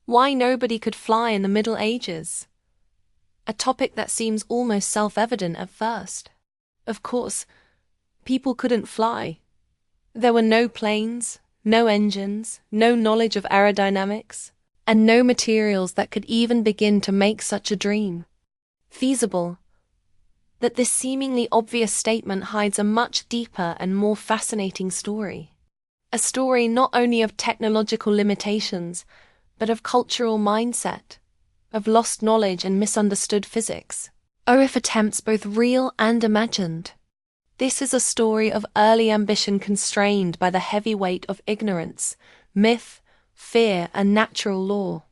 Why nobody could fly in the Middle Ages? A topic that seems almost self-evident at first. Of course, people couldn't fly. There were no planes, no engines, no knowledge of aerodynamics, and no materials that could even begin to make such a dream feasible. That this seemingly obvious statement hides a much deeper and more fascinating story. A story not only of technological limitations, but of cultural mindset, of lost knowledge and misunderstood physics, or if attempts both real and imagined. This is a story of early ambition constrained by the heavy weight of ignorance, myth, fear, and natural law.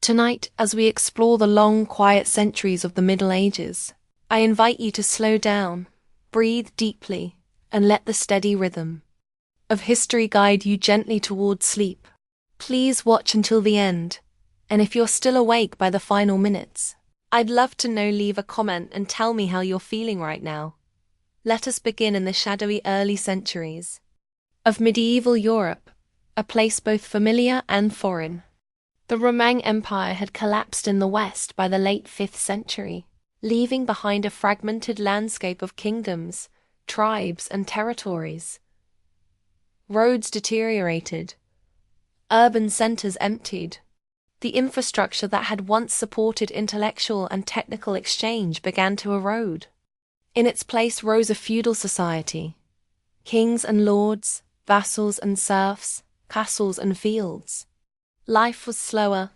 Tonight, as we explore the long, quiet centuries of the Middle Ages, I invite you to slow down, breathe deeply, and let the steady rhythm of history guide you gently towards sleep. Please watch until the end, and if you're still awake by the final minutes, I'd love to know. Leave a comment and tell me how you're feeling right now. Let us begin in the shadowy early centuries of medieval Europe, a place both familiar and foreign. The Roman Empire had collapsed in the West by the late 5th century, leaving behind a fragmented landscape of kingdoms, tribes, and territories. Roads deteriorated, urban centers emptied. The infrastructure that had once supported intellectual and technical exchange began to erode. In its place rose a feudal society. Kings and lords, vassals and serfs, castles and fields. Life was slower,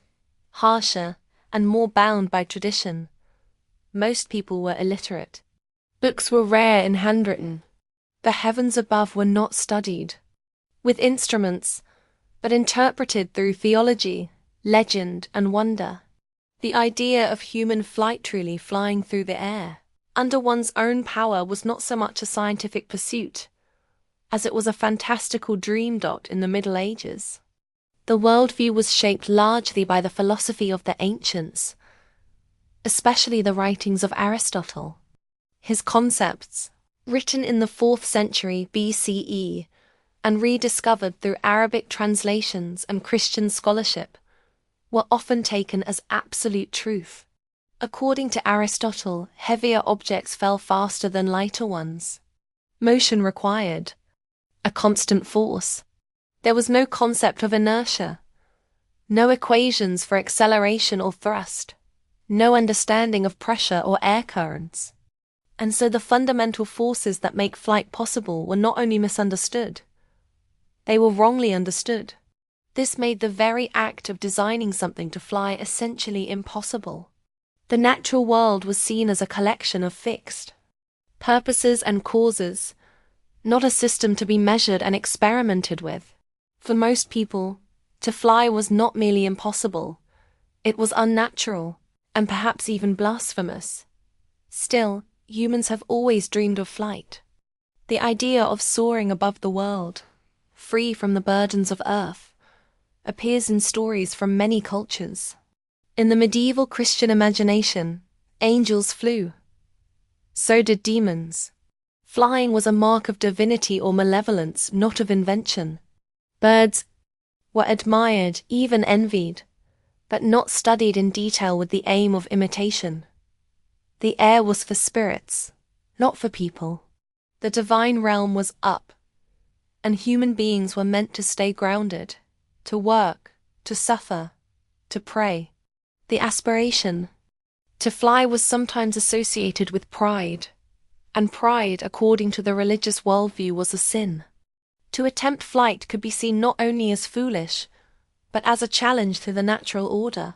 harsher, and more bound by tradition. Most people were illiterate. Books were rare and handwritten. The heavens above were not studied with instruments, but interpreted through theology, legend, and wonder. The idea of human flight, truly flying through the air, under one's own power, was not so much a scientific pursuit as it was a fantastical dream. In the Middle Ages, the worldview was shaped largely by the philosophy of the ancients, especially the writings of Aristotle. His concepts, written in the 4th century BCE and rediscovered through Arabic translations and Christian scholarship, were often taken as absolute truth. According to Aristotle, heavier objects fell faster than lighter ones. Motion required a constant force. There was no concept of inertia, no equations for acceleration or thrust, no understanding of pressure or air currents. And so the fundamental forces that make flight possible were not only misunderstood, they were wrongly understood. This made the very act of designing something to fly essentially impossible. The natural world was seen as a collection of fixed purposes and causes, not a system to be measured and experimented with. For most people, to fly was not merely impossible, it was unnatural, and perhaps even blasphemous. Still, humans have always dreamed of flight. The idea of soaring above the world, free from the burdens of earth, appears in stories from many cultures. In the medieval Christian imagination, angels flew. So did demons. Flying was a mark of divinity or malevolence, not of invention. Birds were admired, even envied, but not studied in detail with the aim of imitation. The air was for spirits, not for people. The divine realm was up, and human beings were meant to stay grounded, to work, to suffer, to pray. The aspiration to fly was sometimes associated with pride, and pride, according to the religious worldview, was a sin. To attempt flight could be seen not only as foolish, but as a challenge to the natural order.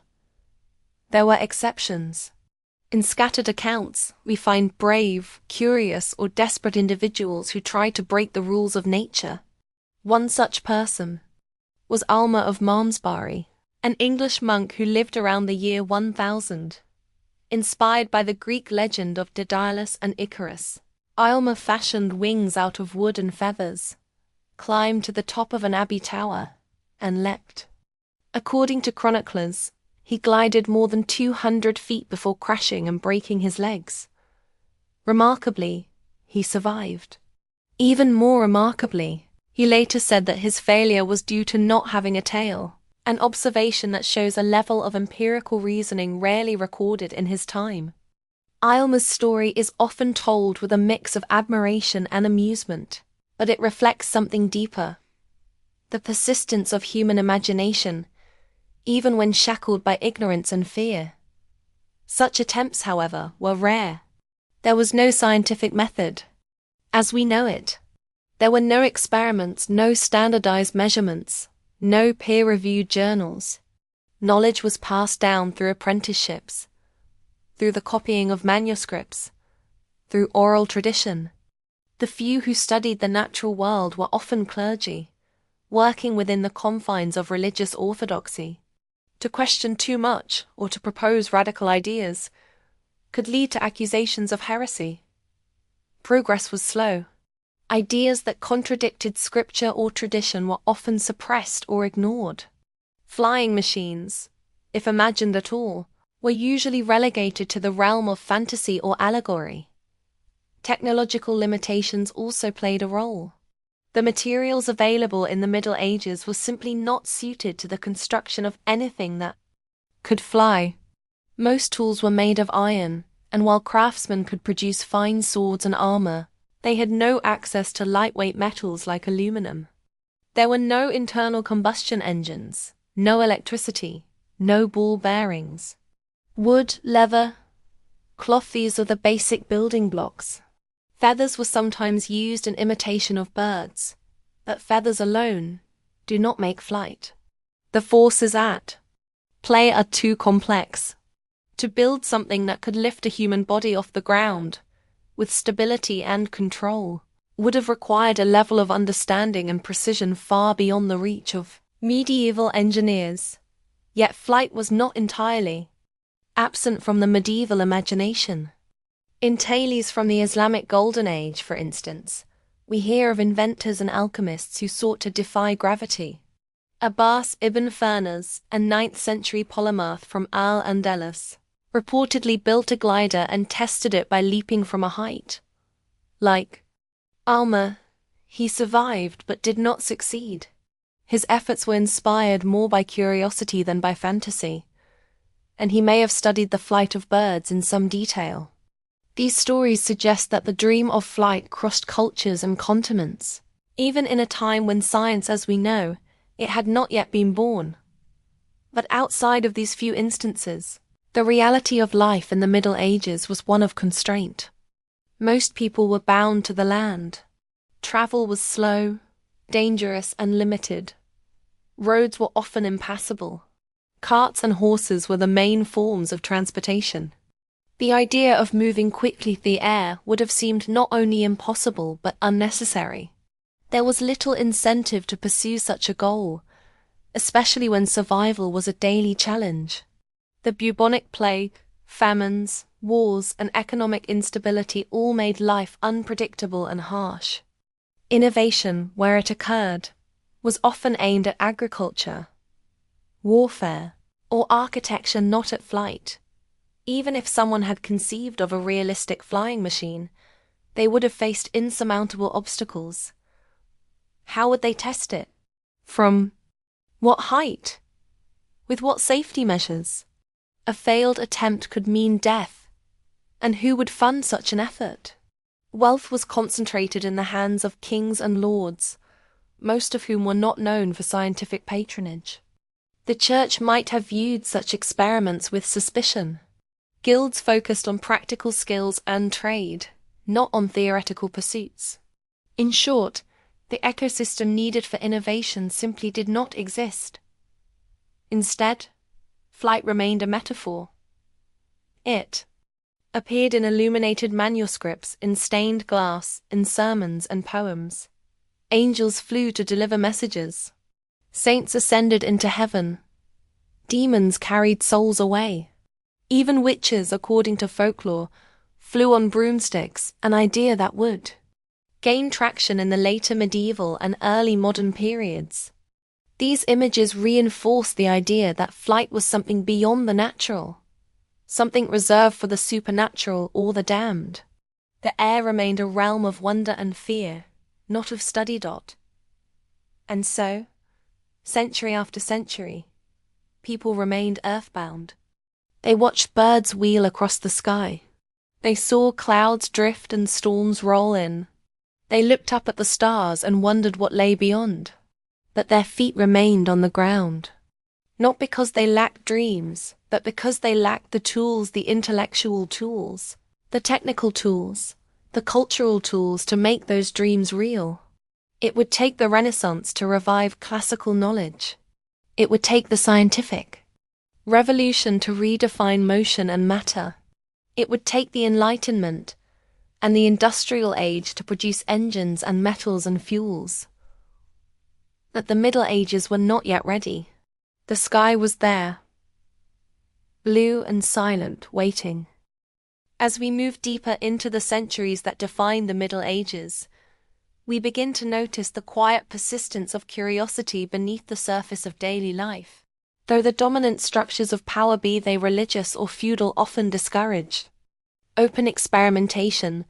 There were exceptions. In scattered accounts, we find brave, curious, or desperate individuals who tried to break the rules of nature. One such person was Alma of Malmesbury, an English monk who lived around the year 1000. Inspired by the Greek legend of Daedalus and Icarus, Alma fashioned wings out of wood and feathers, climbed to the top of an abbey tower, and leapt. According to chroniclers, he glided more than 200 feet before crashing and breaking his legs. Remarkably, he survived. Even more remarkably, he later said that his failure was due to not having a tail. an observation that shows a level of empirical reasoning rarely recorded in his time. Aylmer's story is often told with a mix of admiration and amusement, but it reflects something deeper: the persistence of human imagination, even when shackled by ignorance and fear. Such attempts, however, were rare. There was no scientific method, as we know it. There were no experiments, no standardized measurements, no peer-reviewed journals. Knowledge was passed down through apprenticeships, through the copying of manuscripts, through oral tradition. The few who studied the natural world were often clergy, working within the confines of religious orthodoxy. To question too much or to propose radical ideas could lead to accusations of heresy. Progress was slow. Ideas that contradicted scripture or tradition were often suppressed or ignored. Flying machines, if imagined at all, were usually relegated to the realm of fantasy or allegory. Technological limitations also played a role. The materials available in the Middle Ages were simply not suited to the construction of anything that could fly. Most tools were made of iron, and while craftsmen could produce fine swords and armor, they had no access to lightweight metals like aluminum. There were no internal combustion engines, no electricity, no ball bearings. Wood, leather, cloth, these are the basic building blocks. Feathers were sometimes used in imitation of birds, but feathers alone do not make flight. The forces at play are too complex. To build something that could lift a human body off the ground, with stability and control, would have required a level of understanding and precision far beyond the reach of medieval engineers. Yet flight was not entirely absent from the medieval imagination. In tales from the Islamic Golden Age, for instance, we hear of inventors and alchemists who sought to defy gravity. Abbas ibn Firnas, a 9th century polymath from Al-Andalus, reportedly built a glider and tested it by leaping from a height. Like Aylmer, he survived but did not succeed. His efforts were inspired more by curiosity than by fantasy, and he may have studied the flight of birds in some detail. These stories suggest that the dream of flight crossed cultures and continents, even in a time when science as we know it had not yet been born. But outside of these few instances, the reality of life in the Middle Ages was one of constraint. Most people were bound to the land. Travel was slow, dangerous, and limited. Roads were often impassable. Carts and horses were the main forms of transportation. The idea of moving quickly through the air would have seemed not only impossible but unnecessary. There was little incentive to pursue such a goal, especially when survival was a daily challenge. The bubonic plague, famines, wars, and economic instability all made life unpredictable and harsh. Innovation, where it occurred, was often aimed at agriculture, warfare, or architecture, not at flight. Even if someone had conceived of a realistic flying machine, they would have faced insurmountable obstacles. How would they test it? From what height? With what safety measures? A failed attempt could mean death. And who would fund such an effort? Wealth was concentrated in the hands of kings and lords, most of whom were not known for scientific patronage. The church might have viewed such experiments with suspicion. Guilds focused on practical skills and trade, not on theoretical pursuits. In short, the ecosystem needed for innovation simply did not exist. Instead, flight remained a metaphor. It appeared in illuminated manuscripts, in stained glass, in sermons and poems. Angels flew to deliver messages. Saints ascended into heaven. Demons carried souls away. Even witches, according to folklore, flew on broomsticks, an idea that would gain traction in the later medieval and early modern periods. These images reinforced the idea that flight was something beyond the natural, something reserved for the supernatural or the damned. The air remained a realm of wonder and fear, not of study. And so, century after century, people remained earthbound. They watched birds wheel across the sky. They saw clouds drift and storms roll in. They looked up at the stars and wondered what lay beyond. But their feet remained on the ground. Not because they lacked dreams, but because they lacked the tools, the intellectual tools, the technical tools, the cultural tools to make those dreams real. It would take the Renaissance to revive classical knowledge. It would take the scientific revolution to redefine motion and matter. It would take the Enlightenment and the Industrial Age to produce engines and metals and fuels. But the Middle Ages were not yet ready. The sky was there, blue and silent, waiting. As we move deeper into the centuries that define the Middle Ages, we begin to notice the quiet persistence of curiosity beneath the surface of daily life. Though the dominant structures of power, be they religious or feudal, often discouraged open experimentation,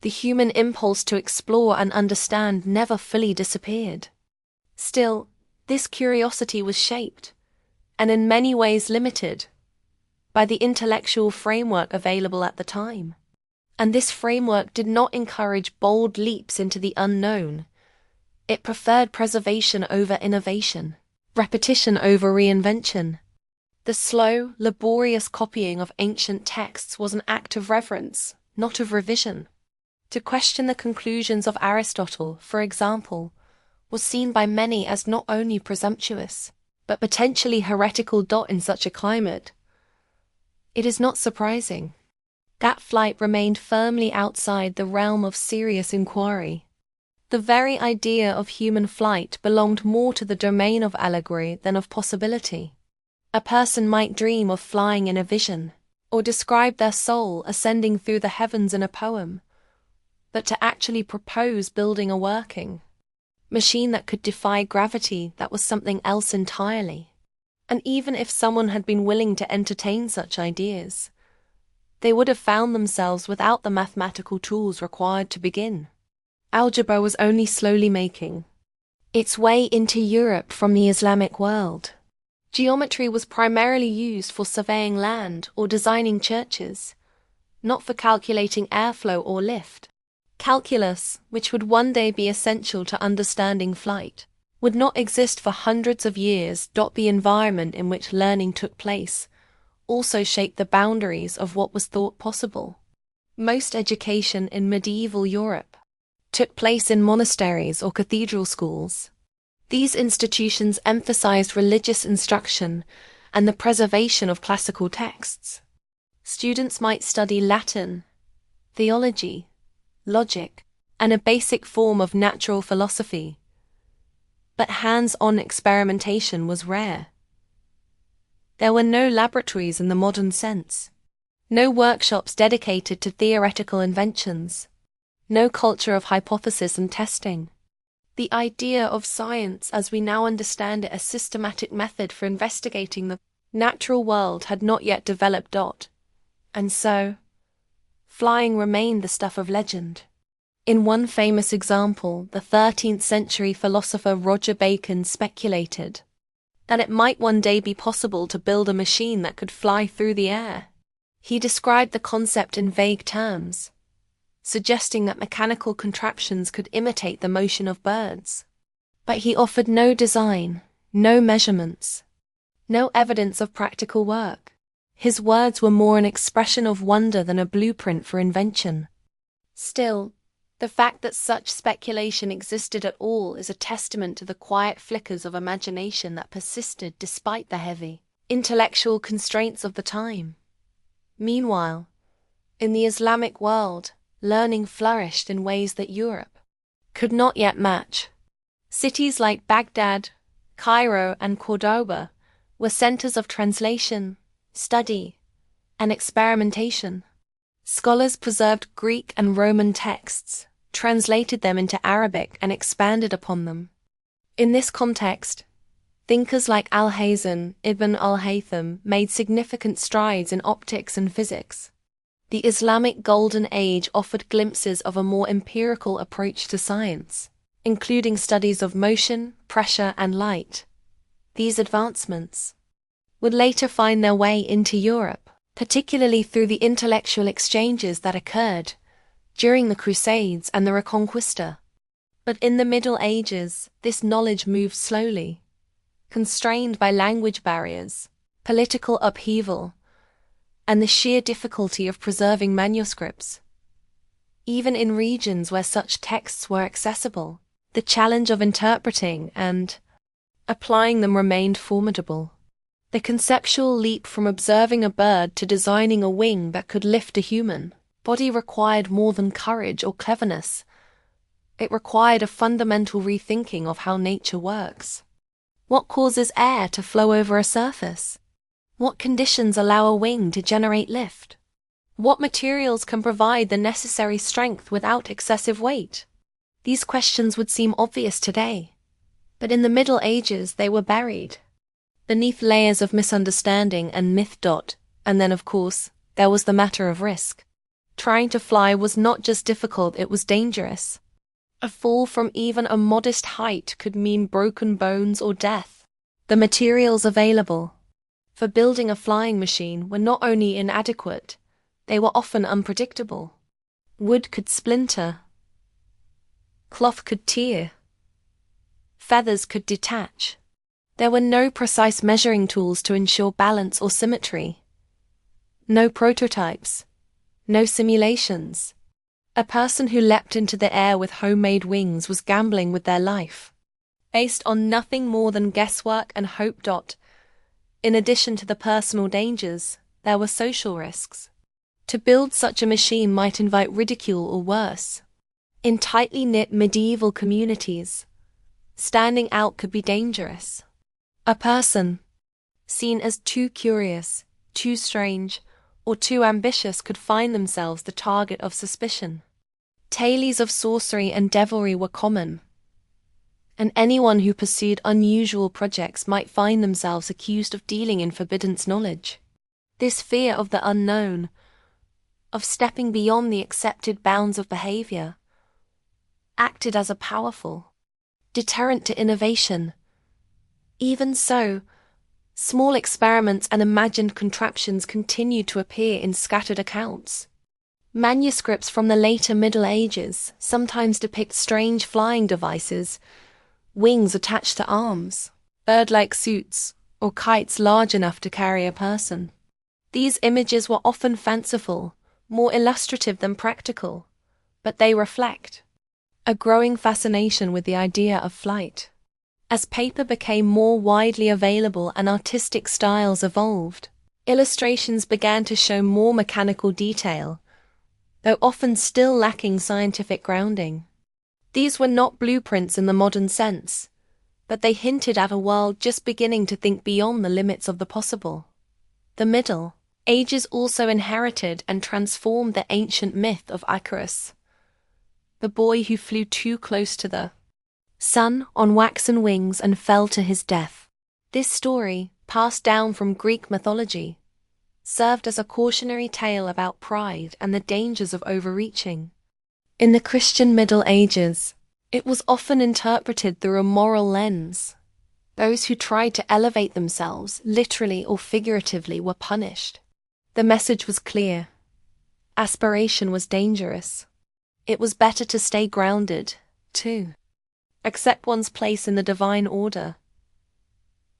the human impulse to explore and understand never fully disappeared. Still, this curiosity was shaped, and in many ways limited, by the intellectual framework available at the time. And this framework did not encourage bold leaps into the unknown. It preferred preservation over innovation, repetition over reinvention. The slow, laborious copying of ancient texts was an act of reverence, not of revision. To question the conclusions of Aristotle, for example, was seen by many as not only presumptuous, but potentially heretical. In such a climate, it is not surprising that flight remained firmly outside the realm of serious inquiry. The very idea of human flight belonged more to the domain of allegory than of possibility. A person might dream of flying in a vision, or describe their soul ascending through the heavens in a poem, but to actually propose building a working machine that could defy gravity, that was something else entirely. And even if someone had been willing to entertain such ideas, they would have found themselves without the mathematical tools required to begin. Algebra was only slowly making its way into Europe from the Islamic world. Geometry was primarily used for surveying land or designing churches, not for calculating airflow or lift. Calculus, which would one day be essential to understanding flight, would not exist for hundreds of years. The environment in which learning took place also shaped the boundaries of what was thought possible. Most education in medieval Europe took place in monasteries or cathedral schools. These institutions emphasized religious instruction and the preservation of classical texts. Students might study Latin, theology, logic, and a basic form of natural philosophy. But hands-on experimentation was rare. There were no laboratories in the modern sense, no workshops dedicated to theoretical inventions, no culture of hypothesis and testing. The idea of science as we now understand it, a systematic method for investigating the natural world, had not yet developed. And so, flying remained the stuff of legend. In one famous example, the 13th century philosopher Roger Bacon speculated that it might one day be possible to build a machine that could fly through the air. He described the concept in vague terms, suggesting that mechanical contraptions could imitate the motion of birds. But he offered no design, no measurements, no evidence of practical work. His words were more an expression of wonder than a blueprint for invention. Still, the fact that such speculation existed at all is a testament to the quiet flickers of imagination that persisted despite the heavy intellectual constraints of the time. Meanwhile, in the Islamic world, learning flourished in ways that Europe could not yet match. Cities like Baghdad, Cairo, and Cordoba were centers of translation, study, and experimentation. Scholars preserved Greek and Roman texts, translated them into Arabic, and expanded upon them. In this context, thinkers like Al-Hazen, Ibn al-Haytham made significant strides in optics and physics. The Islamic Golden Age offered glimpses of a more empirical approach to science, including studies of motion, pressure, and light. These advancements, would later find their way into Europe, particularly through the intellectual exchanges that occurred during the Crusades and the Reconquista. But in the Middle Ages, this knowledge moved slowly, constrained by language barriers, political upheaval, and the sheer difficulty of preserving manuscripts. Even in regions where such texts were accessible, the challenge of interpreting and applying them remained formidable. The conceptual leap from observing a bird to designing a wing that could lift a human body required more than courage or cleverness. It required a fundamental rethinking of how nature works. What causes air to flow over a surface? What conditions allow a wing to generate lift? What materials can provide the necessary strength without excessive weight? These questions would seem obvious today, but in the Middle Ages they were buried beneath layers of misunderstanding and myth. And then, of course, there was the matter of risk. Trying to fly was not just difficult, it was dangerous. A fall from even a modest height could mean broken bones or death. The materials available for building a flying machine were not only inadequate, they were often unpredictable. Wood could splinter, cloth could tear, feathers could detach. There were no precise measuring tools to ensure balance or symmetry. No prototypes, no simulations. A person who leapt into the air with homemade wings was gambling with their life, based on nothing more than guesswork and hope. In addition to the personal dangers, there were social risks. To build such a machine might invite ridicule or worse. In tightly knit medieval communities, standing out could be dangerous. A person seen as too curious, too strange, or too ambitious could find themselves the target of suspicion. Tales of sorcery and devilry were common, and anyone who pursued unusual projects might find themselves accused of dealing in forbidden knowledge. This fear of the unknown, of stepping beyond the accepted bounds of behavior, acted as a powerful deterrent to innovation. Even so, small experiments and imagined contraptions continued to appear in scattered accounts. Manuscripts from the later Middle Ages sometimes depict strange flying devices, wings attached to arms, bird-like suits, or kites large enough to carry a person. These images were often fanciful, more illustrative than practical, but they reflect a growing fascination with the idea of flight. As paper became more widely available and artistic styles evolved, illustrations began to show more mechanical detail, though often still lacking scientific grounding. These were not blueprints in the modern sense, but they hinted at a world just beginning to think beyond the limits of the possible. The Middle Ages also inherited and transformed the ancient myth of Icarus, the boy who flew too close to the sun on waxen wings and fell to his death. This story, passed down from Greek mythology, served as a cautionary tale about pride and the dangers of overreaching. In the Christian Middle Ages, it was often interpreted through a moral lens. Those who tried to elevate themselves, literally or figuratively, were punished. The message was clear. Aspiration was dangerous. It was better to stay grounded, too. Accept one's place in the divine order.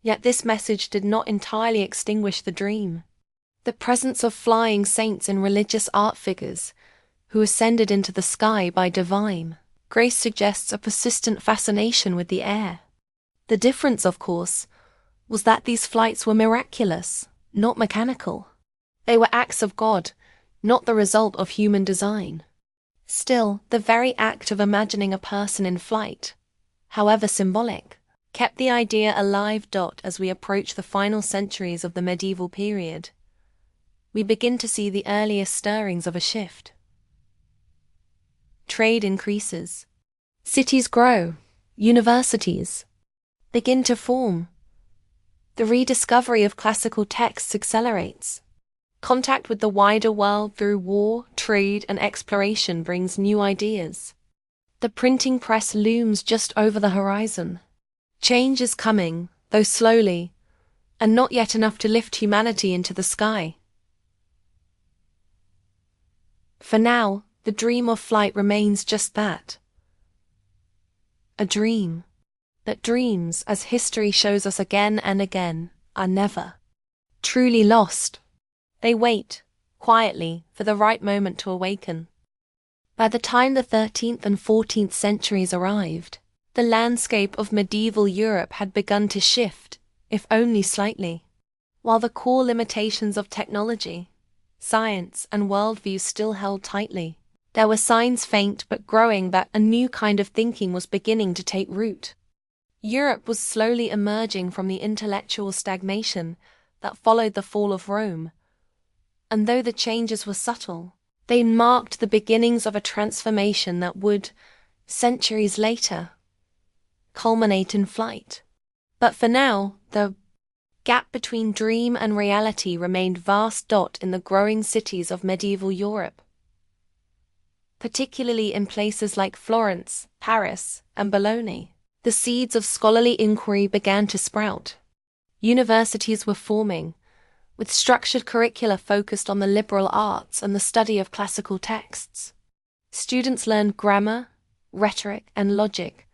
Yet this message did not entirely extinguish the dream. The presence of flying saints and religious art figures who ascended into the sky by divine grace suggests a persistent fascination with the air. The difference, of course, was that these flights were miraculous, not mechanical. They were acts of God, not the result of human design. Still, the very act of imagining a person in flight, however symbolic, kept the idea alive. As we approach the final centuries of the medieval period, we begin to see the earliest stirrings of a shift. Trade increases. Cities grow. Universities begin to form. The rediscovery of classical texts accelerates. Contact with the wider world through war, trade, and exploration brings new ideas. The printing press looms just over the horizon. Change is coming, though slowly, and not yet enough to lift humanity into the sky. For now, the dream of flight remains just that. A dream. That dreams, as history shows us again and again, are never truly lost. They wait, quietly, for the right moment to awaken. By the time the 13th and 14th centuries arrived, the landscape of medieval Europe had begun to shift, if only slightly. While the core limitations of technology, science, and worldview still held tightly, there were signs, faint but growing, that a new kind of thinking was beginning to take root. Europe was slowly emerging from the intellectual stagnation that followed the fall of Rome, and though the changes were subtle, they marked the beginnings of a transformation that would, centuries later, culminate in flight. But for now, the gap between dream and reality remained vast in the growing cities of medieval Europe, particularly in places like Florence, Paris, and Bologna. The seeds of scholarly inquiry began to sprout. Universities were forming, with structured curricula focused on the liberal arts and the study of classical texts. Students learned grammar, rhetoric, and logic,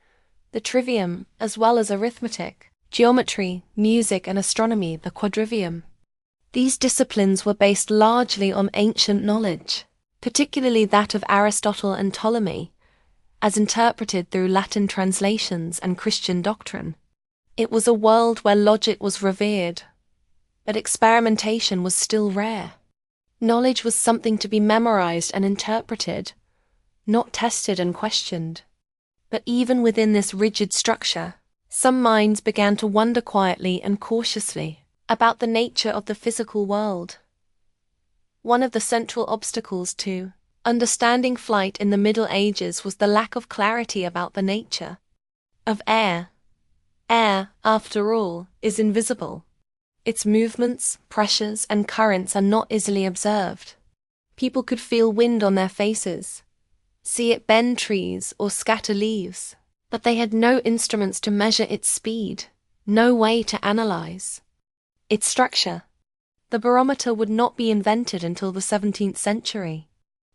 the trivium, as well as arithmetic, geometry, music, and astronomy, the quadrivium. These disciplines were based largely on ancient knowledge, particularly that of Aristotle and Ptolemy, as interpreted through Latin translations and Christian doctrine. It was a world where logic was revered, but experimentation was still rare. Knowledge was something to be memorized and interpreted, not tested and questioned. But even within this rigid structure, some minds began to wonder quietly and cautiously about the nature of the physical world. One of the central obstacles to understanding flight in the Middle Ages was the lack of clarity about the nature of air. Air, after all, is invisible. Its movements, pressures, and currents are not easily observed. People could feel wind on their faces, see it bend trees or scatter leaves, but they had no instruments to measure its speed, no way to analyze its structure. The barometer would not be invented until the 17th century.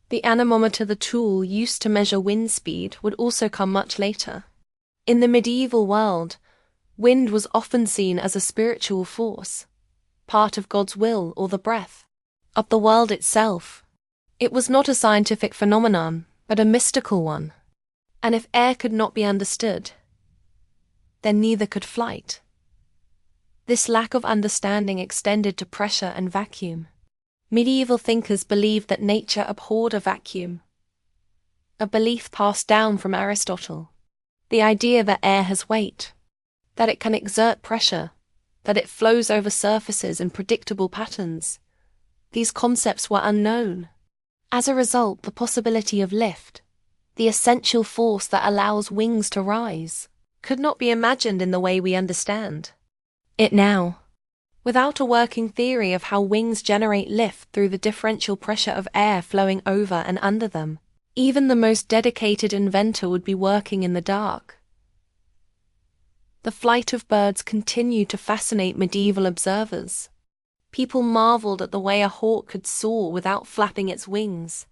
The anemometer, the tool used to measure wind speed, would also come much later. In the medieval world, wind was often seen as a spiritual force, part of God's will or the breath of the world itself. It was not a scientific phenomenon, but a mystical one. And if air could not be understood, then neither could flight. This lack of understanding extended to pressure and vacuum. Medieval thinkers believed that nature abhorred a vacuum, a belief passed down from Aristotle. The idea that air has weight, that it can exert pressure, that it flows over surfaces in predictable patterns. These concepts were unknown. As a result, the possibility of lift, the essential force that allows wings to rise, could not be imagined in the way we understand it now. Without a working theory of how wings generate lift through the differential pressure of air flowing over and under them, even the most dedicated inventor would be working in the dark. The flight of birds continued to fascinate medieval observers. People marveled at the way a hawk could soar without flapping its wings,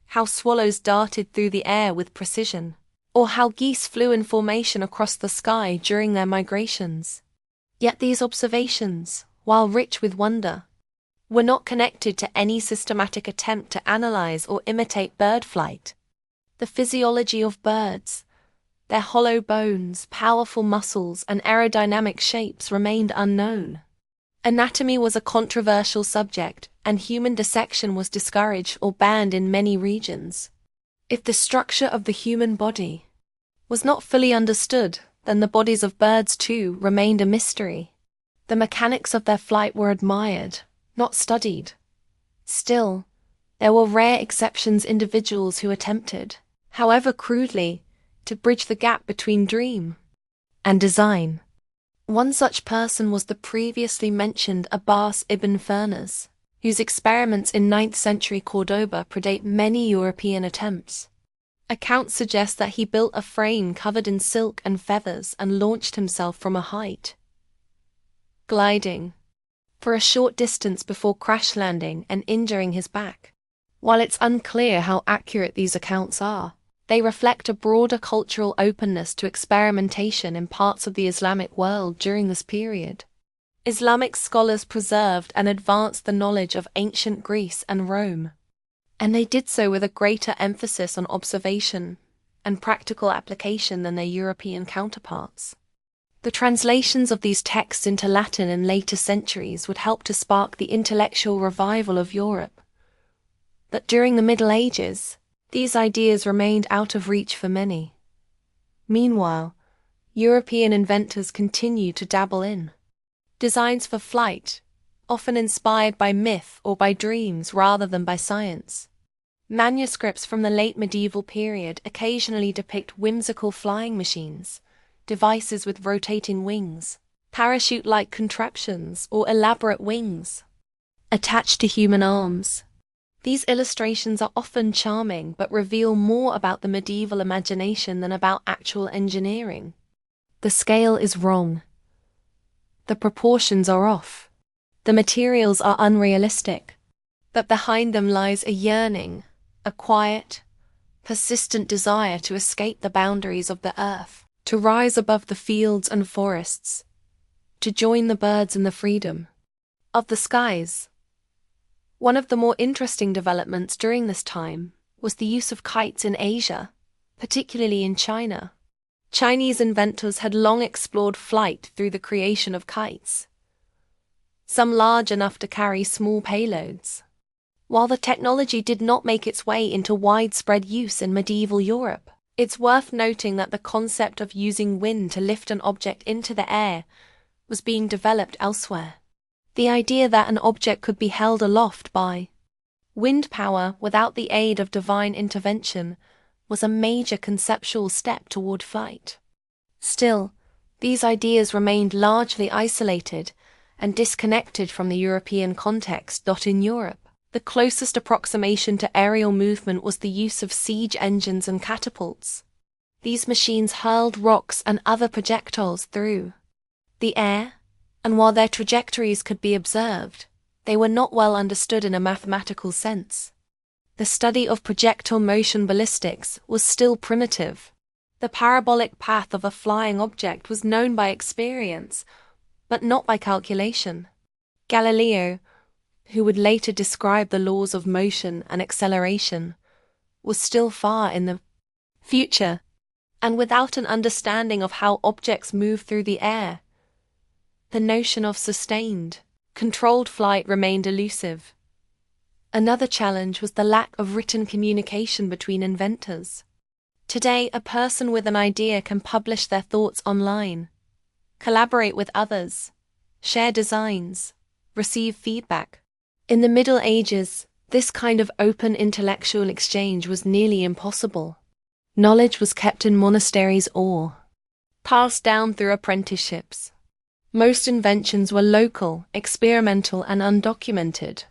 how swallows darted through the air with precision, or how geese flew in formation across the sky during their migrations. Yet these observations, while rich with wonder, were not connected to any systematic attempt to analyze or imitate bird flight. The physiology of birds, their hollow bones, powerful muscles, and aerodynamic shapes remained unknown. Anatomy was a controversial subject, and human dissection was discouraged or banned in many regions. If the structure of the human body was not fully understood, then the bodies of birds too remained a mystery. The mechanics of their flight were admired, not studied. Still, there were rare exceptions, individuals who attempted, however crudely, to bridge the gap between dream and design. One such person was the previously mentioned Abbas ibn Firnas, whose experiments in 9th century Cordoba predate many European attempts. Accounts suggest that he built a frame covered in silk and feathers and launched himself from a height. gliding for a short distance before crash landing and injuring his back. While it's unclear how accurate these accounts are, they reflect a broader cultural openness to experimentation in parts of the Islamic world during this period. Islamic scholars preserved and advanced the knowledge of ancient Greece and Rome, and they did so with a greater emphasis on observation and practical application than their European counterparts. The translations of these texts into Latin in later centuries would help to spark the intellectual revival of Europe. But during the Middle Ages, these ideas remained out of reach for many. Meanwhile, European inventors continued to dabble in designs for flight, often inspired by myth or by dreams rather than by science. Manuscripts from the late medieval period occasionally depict whimsical flying machines, devices with rotating wings, parachute-like contraptions, or elaborate wings attached to human arms. These illustrations are often charming but reveal more about the medieval imagination than about actual engineering. The scale is wrong. The proportions are off. The materials are unrealistic. But behind them lies a yearning, a quiet, persistent desire to escape the boundaries of the earth, to rise above the fields and forests, to join the birds in the freedom of the skies. One of the more interesting developments during this time was the use of kites in Asia, particularly in China. Chinese inventors had long explored flight through the creation of kites, some large enough to carry small payloads. While the technology did not make its way into widespread use in medieval Europe, it's worth noting that the concept of using wind to lift an object into the air was being developed elsewhere. The idea that an object could be held aloft by wind power without the aid of divine intervention was a major conceptual step toward flight. Still, these ideas remained largely isolated and disconnected from the European context. In Europe, the closest approximation to aerial movement was the use of siege engines and catapults. These machines hurled rocks and other projectiles through the air, and while their trajectories could be observed, they were not well understood in a mathematical sense. The study of projectile motion ballistics was still primitive. The parabolic path of a flying object was known by experience, but not by calculation. Galileo, who would later describe the laws of motion and acceleration, was still far in the future, and without an understanding of how objects move through the air, the notion of sustained, controlled flight remained elusive. Another challenge was the lack of written communication between inventors. Today, a person with an idea can publish their thoughts online, collaborate with others, share designs, receive feedback. In the Middle Ages, this kind of open intellectual exchange was nearly impossible. Knowledge was kept in monasteries or passed down through apprenticeships. Most inventions were local, experimental, and undocumented.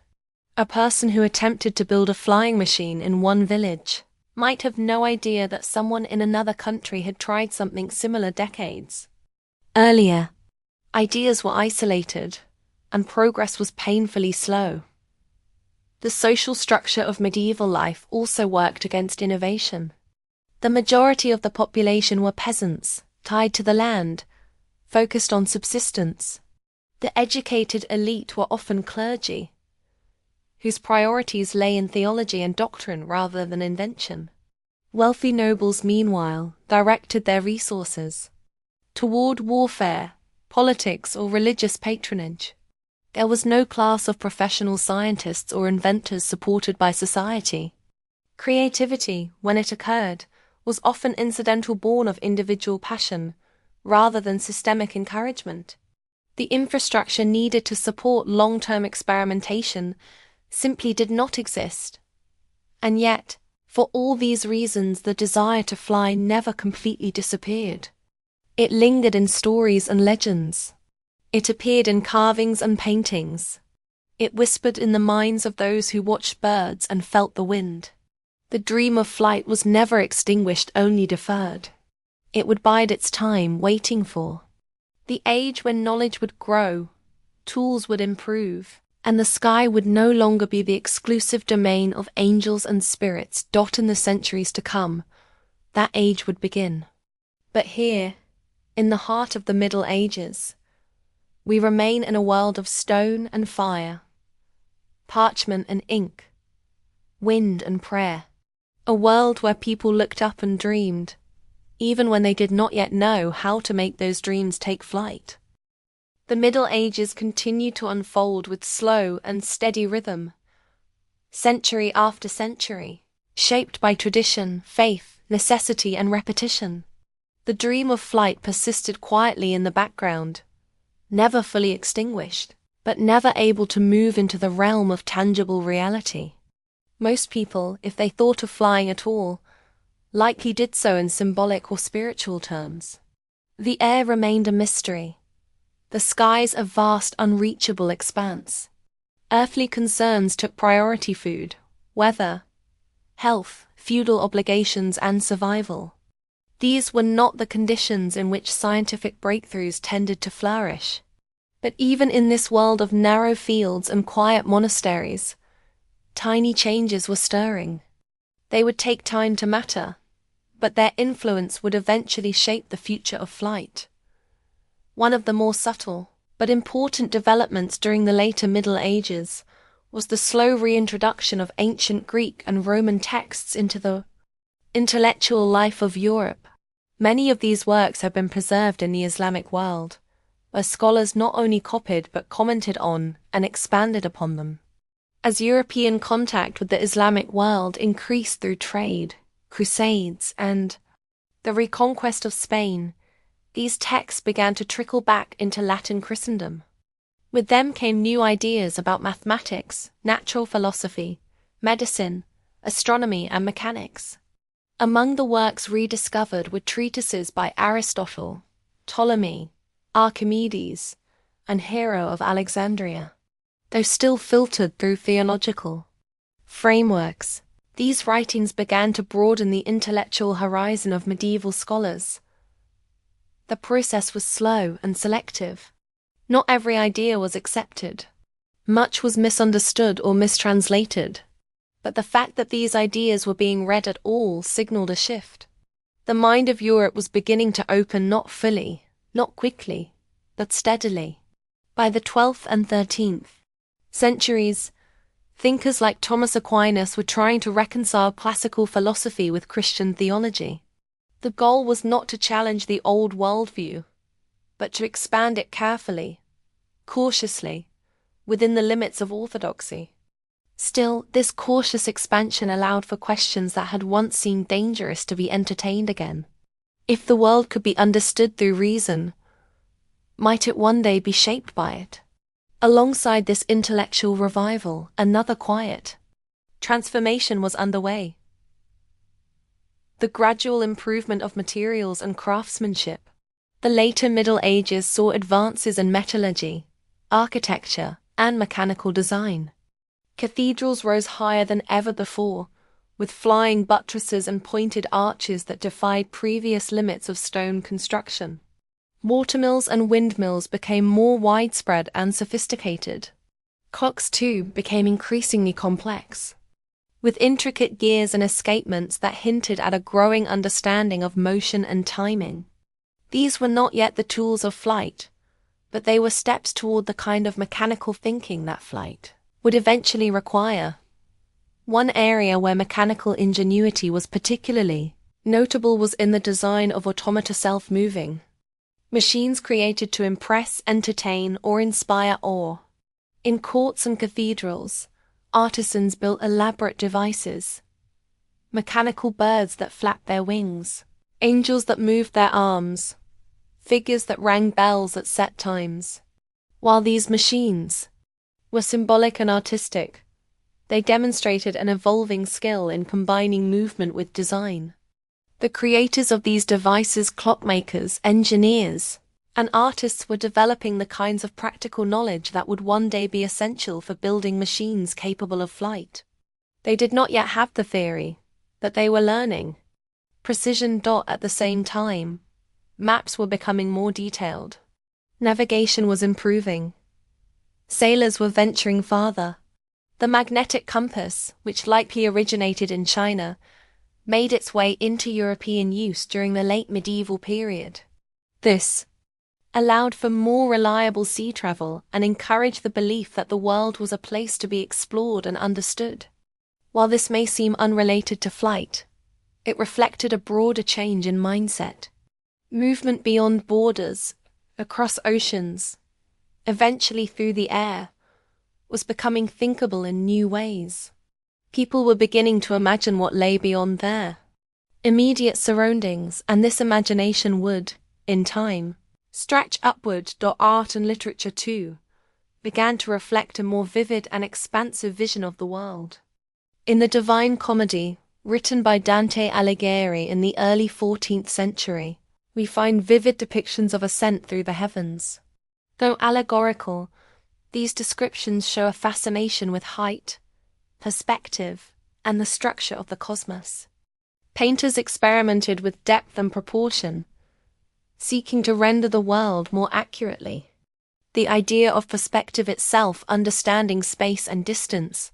A person who attempted to build a flying machine in one village might have no idea that someone in another country had tried something similar decades earlier. Ideas were isolated, and progress was painfully slow. The social structure of medieval life also worked against innovation. The majority of the population were peasants, tied to the land, focused on subsistence. The educated elite were often clergy, whose priorities lay in theology and doctrine rather than invention. Wealthy nobles, meanwhile, directed their resources toward warfare, politics, or religious patronage. There was no class of professional scientists or inventors supported by society. Creativity, when it occurred, was often incidental, born of individual passion, rather than systemic encouragement. The infrastructure needed to support long-term experimentation simply did not exist. And yet, for all these reasons, the desire to fly never completely disappeared. It lingered in stories and legends. It appeared in carvings and paintings. It whispered in the minds of those who watched birds and felt the wind. The dream of flight was never extinguished, only deferred. It would bide its time, waiting for the age when knowledge would grow, tools would improve, and the sky would no longer be the exclusive domain of angels and spirits. In the centuries to come, that age would begin. But here, in the heart of the Middle Ages, we remain in a world of stone and fire, parchment and ink, wind and prayer. A world where people looked up and dreamed, even when they did not yet know how to make those dreams take flight. The Middle Ages continued to unfold with slow and steady rhythm, century after century, shaped by tradition, faith, necessity, and repetition. The dream of flight persisted quietly in the background, never fully extinguished, but never able to move into the realm of tangible reality. Most people, if they thought of flying at all, likely did so in symbolic or spiritual terms. The air remained a mystery, the skies a vast, unreachable expanse. Earthly concerns took priority: food, weather, health, feudal obligations, and survival. These were not the conditions in which scientific breakthroughs tended to flourish. But even in this world of narrow fields and quiet monasteries, tiny changes were stirring. They would take time to matter, but their influence would eventually shape the future of flight. One of the more subtle, but important developments during the later Middle Ages was the slow reintroduction of ancient Greek and Roman texts into the intellectual life of Europe. Many of these works have been preserved in the Islamic world, where scholars not only copied but commented on and expanded upon them. As European contact with the Islamic world increased through trade, crusades, and the reconquest of Spain, these texts began to trickle back into Latin Christendom. With them came new ideas about mathematics, natural philosophy, medicine, astronomy, and mechanics. Among the works rediscovered were treatises by Aristotle, Ptolemy, Archimedes, and Hero of Alexandria. Though still filtered through theological frameworks, these writings began to broaden the intellectual horizon of medieval scholars. The process was slow and selective. Not every idea was accepted. Much was misunderstood or mistranslated. But the fact that these ideas were being read at all signaled a shift. The mind of Europe was beginning to open, not fully, not quickly, but steadily. By the 12th and 13th centuries, thinkers like Thomas Aquinas were trying to reconcile classical philosophy with Christian theology. The goal was not to challenge the old worldview, but to expand it carefully, cautiously, within the limits of orthodoxy. Still, this cautious expansion allowed for questions that had once seemed dangerous to be entertained again. If the world could be understood through reason, might it one day be shaped by it? Alongside this intellectual revival, another quiet transformation was underway. The gradual improvement of materials and craftsmanship. The later Middle Ages saw advances in metallurgy, architecture, and mechanical design. Cathedrals rose higher than ever before, with flying buttresses and pointed arches that defied previous limits of stone construction. Watermills and windmills became more widespread and sophisticated. Clocks, too, became increasingly complex, with intricate gears and escapements that hinted at a growing understanding of motion and timing. These were not yet the tools of flight, but they were steps toward the kind of mechanical thinking that flight would eventually require. One area where mechanical ingenuity was particularly notable was in the design of automata, self-moving machines created to impress, entertain, or inspire awe. In courts and cathedrals, artisans built elaborate devices: mechanical birds that flapped their wings, angels that moved their arms, figures that rang bells at set times. While these machines were symbolic and artistic, they demonstrated an evolving skill in combining movement with design. The creators of these devices, clockmakers, engineers, and artists, were developing the kinds of practical knowledge that would one day be essential for building machines capable of flight. They did not yet have the theory, but they were learning precision. At the same time, maps were becoming more detailed. Navigation was improving. Sailors were venturing farther. The magnetic compass, which likely originated in China, made its way into European use during the late medieval period. This allowed for more reliable sea travel and encouraged the belief that the world was a place to be explored and understood. While this may seem unrelated to flight, it reflected a broader change in mindset. Movement beyond borders, across oceans, eventually through the air, was becoming thinkable in new ways. People were beginning to imagine what lay beyond their immediate surroundings, and this imagination would, in time, stretch upward. Art and literature, too, began to reflect a more vivid and expansive vision of the world. In the Divine Comedy, written by Dante Alighieri in the early 14th century, we find vivid depictions of ascent through the heavens. Though allegorical, these descriptions show a fascination with height, perspective, and the structure of the cosmos. Painters experimented with depth and proportion, seeking to render the world more accurately. The idea of perspective itself, understanding space and distance,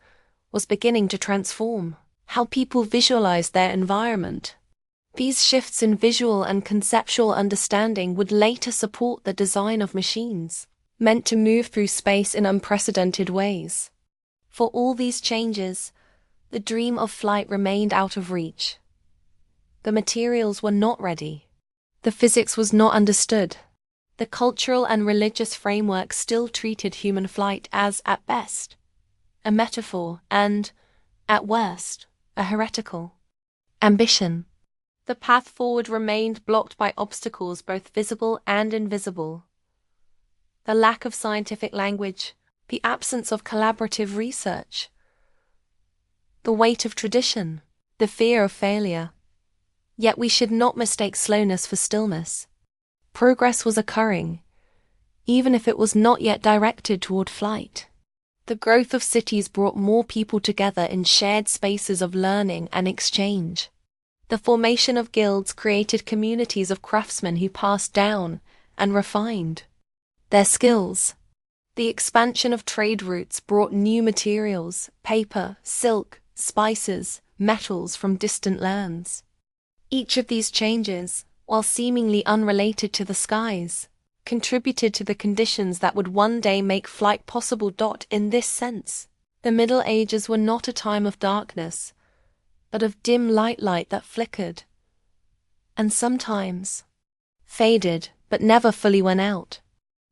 was beginning to transform how people visualized their environment. These shifts in visual and conceptual understanding would later support the design of machines, meant to move through space in unprecedented ways. For all these changes, the dream of flight remained out of reach. The materials were not ready. The physics was not understood. The cultural and religious framework still treated human flight as, at best, a metaphor and, at worst, a heretical ambition. The path forward remained blocked by obstacles both visible and invisible. The lack of scientific language, the absence of collaborative research, the weight of tradition, the fear of failure. Yet we should not mistake slowness for stillness. Progress was occurring, even if it was not yet directed toward flight. The growth of cities brought more people together in shared spaces of learning and exchange. The formation of guilds created communities of craftsmen who passed down and refined their skills. The expansion of trade routes brought new materials, paper, silk, spices, metals from distant lands. Each of these changes, while seemingly unrelated to the skies, contributed to the conditions that would one day make flight possible. In this sense, the Middle Ages were not a time of darkness, but of dim light that flickered, and sometimes faded, but never fully went out.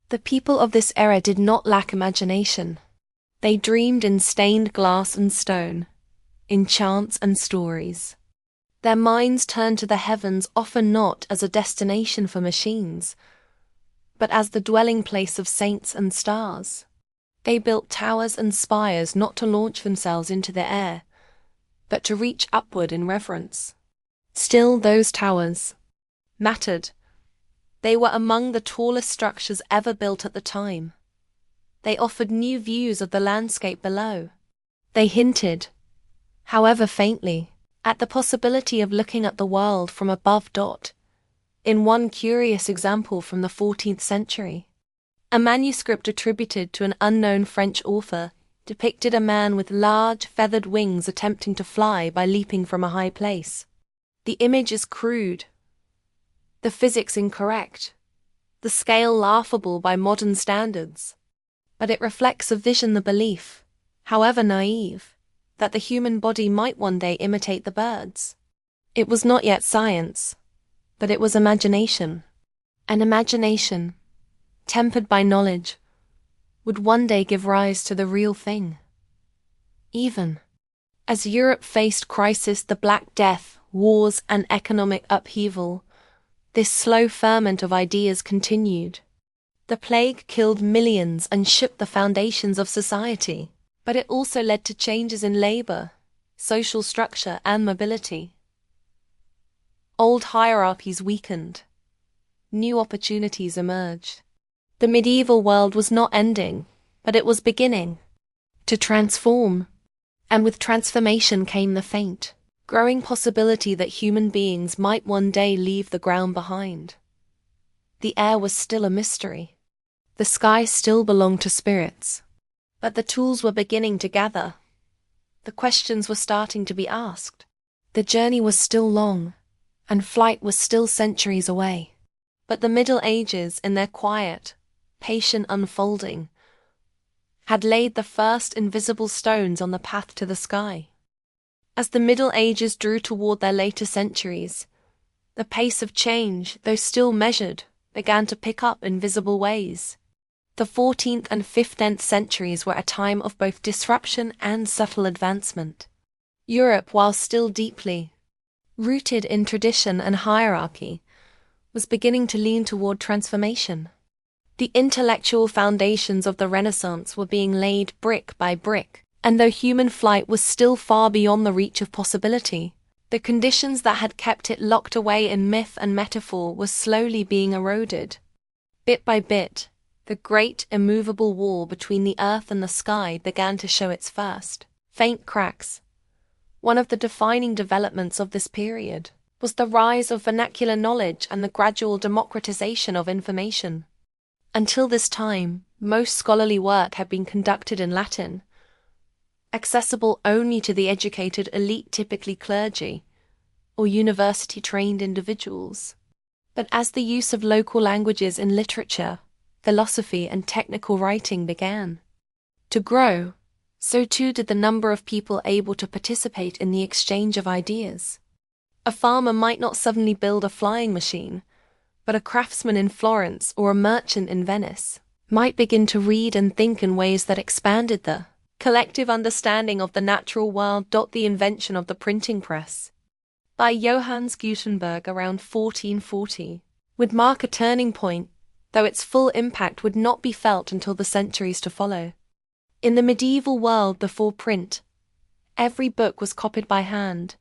The people of this era did not lack imagination. They dreamed in stained glass and stone, in chants and stories. Their minds turned to the heavens often not as a destination for machines, but as the dwelling place of saints and stars. They built towers and spires not to launch themselves into the air, but to reach upward in reverence. Still, those towers mattered. They were among the tallest structures ever built at the time. They offered new views of the landscape below. They hinted, however faintly, at the possibility of looking at the world from above. In one curious example from the 14th century, a manuscript attributed to an unknown French author depicted a man with large, feathered wings attempting to fly by leaping from a high place. The image is crude, the physics incorrect, the scale laughable by modern standards, but it reflects a vision, the belief, however naive, that the human body might one day imitate the birds. It was not yet science, but it was imagination. An imagination, tempered by knowledge, would one day give rise to the real thing. Even as Europe faced crisis, the Black Death, wars, and economic upheaval, this slow ferment of ideas continued. The plague killed millions and shook the foundations of society, but it also led to changes in labor, social structure, and mobility. Old hierarchies weakened. New opportunities emerged. The medieval world was not ending, but it was beginning to transform. And with transformation came the faint, growing possibility that human beings might one day leave the ground behind. The air was still a mystery. The sky still belonged to spirits. But the tools were beginning to gather. The questions were starting to be asked. The journey was still long, and flight was still centuries away. But the Middle Ages, in their quiet, patient unfolding, had laid the first invisible stones on the path to the sky. As the Middle Ages drew toward their later centuries, the pace of change, though still measured, began to pick up in visible ways. The 14th and 15th centuries were a time of both disruption and subtle advancement. Europe, while still deeply rooted in tradition and hierarchy, was beginning to lean toward transformation. The intellectual foundations of the Renaissance were being laid brick by brick, and though human flight was still far beyond the reach of possibility, the conditions that had kept it locked away in myth and metaphor were slowly being eroded. Bit by bit, the great immovable wall between the earth and the sky began to show its first faint cracks. One of the defining developments of this period was the rise of vernacular knowledge and the gradual democratization of information. Until this time, most scholarly work had been conducted in Latin, accessible only to the educated elite, typically clergy or university-trained individuals. But as the use of local languages in literature, philosophy, and technical writing began to grow, so too did the number of people able to participate in the exchange of ideas. A farmer might not suddenly build a flying machine, but a craftsman in Florence or a merchant in Venice might begin to read and think in ways that expanded the collective understanding of the natural world. The invention of the printing press by Johannes Gutenberg around 1440 would mark a turning point, though its full impact would not be felt until the centuries to follow. In the medieval world before print, every book was copied by hand,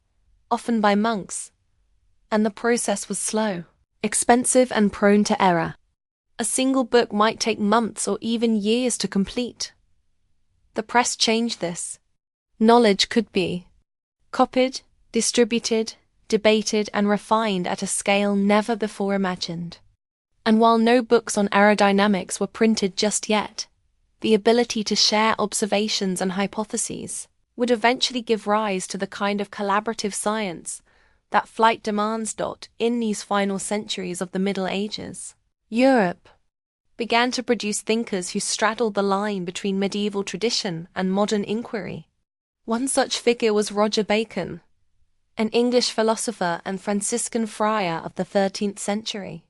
often by monks, and the process was slow, expensive, and prone to error. A single book might take months or even years to complete. The press changed this. Knowledge could be copied, distributed, debated, and refined at a scale never before imagined. And while no books on aerodynamics were printed just yet, the ability to share observations and hypotheses would eventually give rise to the kind of collaborative science that flight demands. In these final centuries of the Middle Ages, Europe began to produce thinkers who straddled the line between medieval tradition and modern inquiry. One such figure was Roger Bacon, an English philosopher and Franciscan friar of the 13th century.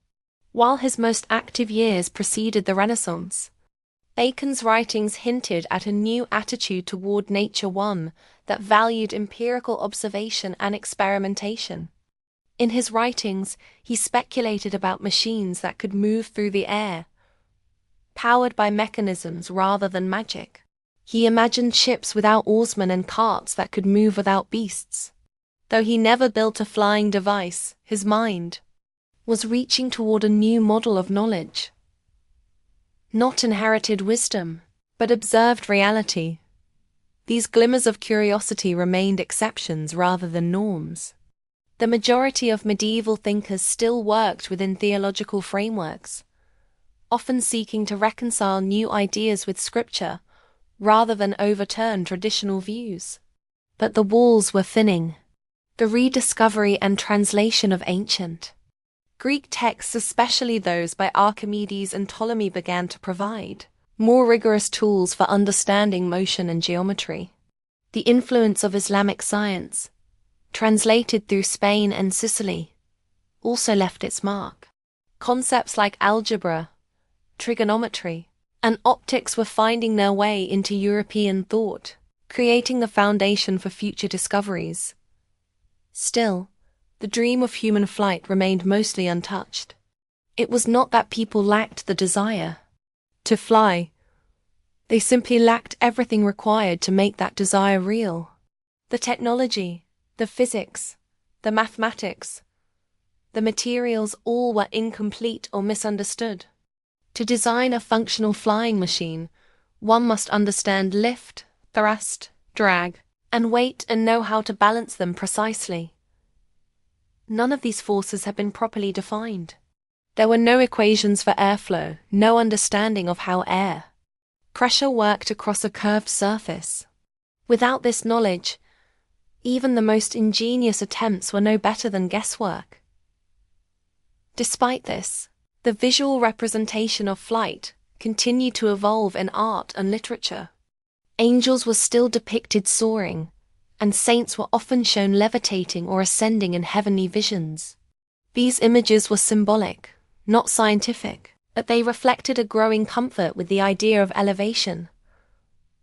While his most active years preceded the Renaissance, Bacon's writings hinted at a new attitude toward nature, one that valued empirical observation and experimentation. In his writings, he speculated about machines that could move through the air, powered by mechanisms rather than magic. He imagined ships without oarsmen and carts that could move without beasts. Though he never built a flying device, his mind was reaching toward a new model of knowledge. Not inherited wisdom, but observed reality. These glimmers of curiosity remained exceptions rather than norms. The majority of medieval thinkers still worked within theological frameworks, often seeking to reconcile new ideas with scripture rather than overturn traditional views. But the walls were thinning. The rediscovery and translation of ancient Greek texts, especially those by Archimedes and Ptolemy, began to provide more rigorous tools for understanding motion and geometry. The influence of Islamic science, translated through Spain and Sicily, also left its mark. Concepts like algebra, trigonometry, and optics were finding their way into European thought, creating the foundation for future discoveries. Still, the dream of human flight remained mostly untouched. It was not that people lacked the desire to fly. They simply lacked everything required to make that desire real. The technology, the physics, the mathematics, the materials, all were incomplete or misunderstood. To design a functional flying machine, one must understand lift, thrust, drag, and weight, and know how to balance them precisely. None of these forces had been properly defined. There were no equations for airflow, no understanding of how air Pressure worked across a curved surface. Without this knowledge, even the most ingenious attempts were no better than guesswork. Despite this, the visual representation of flight continued to evolve in art and literature. Angels were still depicted soaring, and saints were often shown levitating or ascending in heavenly visions. These images were symbolic, not scientific, but they reflected a growing comfort with the idea of elevation,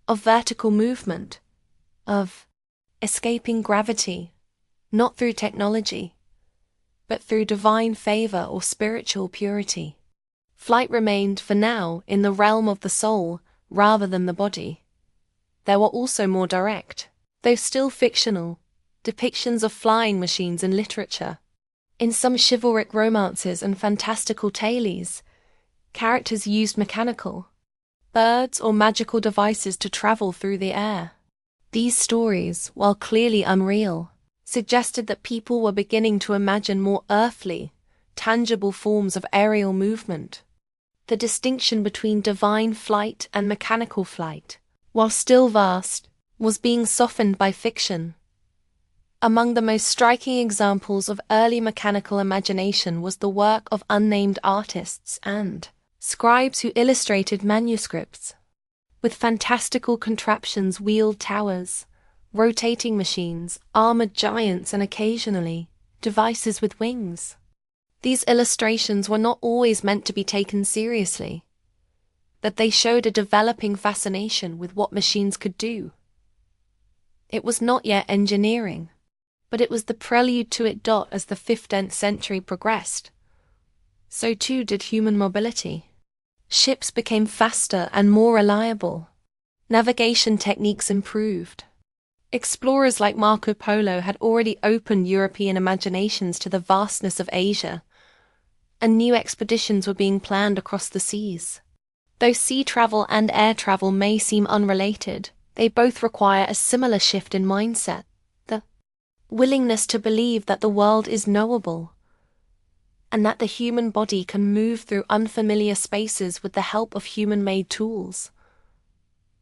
of vertical movement, of escaping gravity, not through technology, but through divine favor or spiritual purity. Flight remained, for now, in the realm of the soul rather than the body. There were also more direct, though still fictional, depictions of flying machines in literature. In some chivalric romances and fantastical tales, characters used mechanical birds or magical devices to travel through the air. These stories, while clearly unreal, suggested that people were beginning to imagine more earthly, tangible forms of aerial movement. The distinction between divine flight and mechanical flight, while still vast, was being softened by fiction. Among the most striking examples of early mechanical imagination was the work of unnamed artists and scribes who illustrated manuscripts. With fantastical contraptions, wheeled towers, rotating machines, armored giants, and occasionally, devices with wings. These illustrations were not always meant to be taken seriously, but they showed a developing fascination with what machines could do. It was not yet engineering, but it was the prelude to it. As the 15th century progressed, so too did human mobility. Ships became faster and more reliable. Navigation techniques improved. Explorers like Marco Polo had already opened European imaginations to the vastness of Asia, and new expeditions were being planned across the seas. Though sea travel and air travel may seem unrelated, they both require a similar shift in mindset, the willingness to believe that the world is knowable, and that the human body can move through unfamiliar spaces with the help of human-made tools.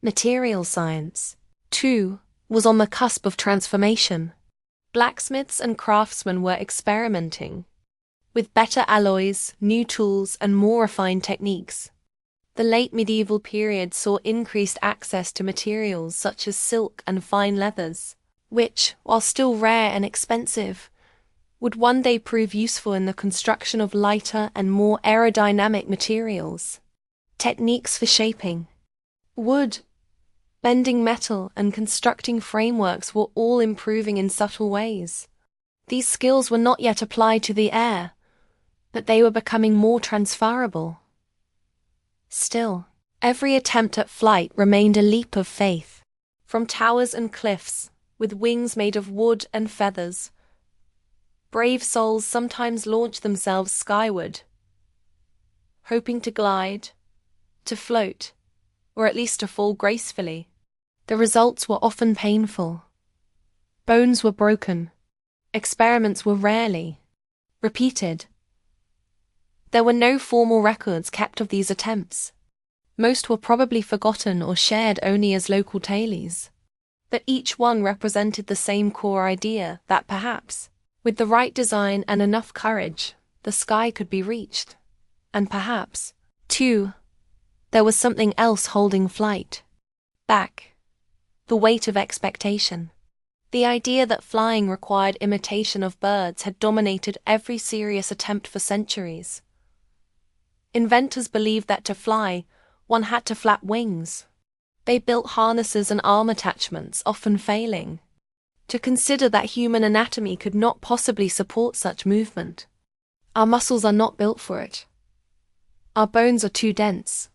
Material science, too, was on the cusp of transformation. Blacksmiths and craftsmen were experimenting with better alloys, new tools, and more refined techniques. The late medieval period saw increased access to materials such as silk and fine leathers, which, while still rare and expensive, would one day prove useful in the construction of lighter and more aerodynamic materials. Techniques for shaping wood, bending metal, and constructing frameworks were all improving in subtle ways. These skills were not yet applied to the air, but they were becoming more transferable. Still, every attempt at flight remained a leap of faith. From towers and cliffs, with wings made of wood and feathers, brave souls sometimes launched themselves skyward, hoping to glide, to float, or at least to fall gracefully. The results were often painful. Bones were broken. Experiments were rarely repeated. There were no formal records kept of these attempts. Most were probably forgotten or shared only as local tales. But each one represented the same core idea that perhaps, with the right design and enough courage, the sky could be reached. And perhaps, too, there was something else holding flight back. The weight of expectation. The idea that flying required imitation of birds had dominated every serious attempt for centuries. Inventors believed that to fly, one had to flap wings. They built harnesses and arm attachments, often failing. To consider that human anatomy could not possibly support such movement. Our muscles are not built for it. Our bones are too dense.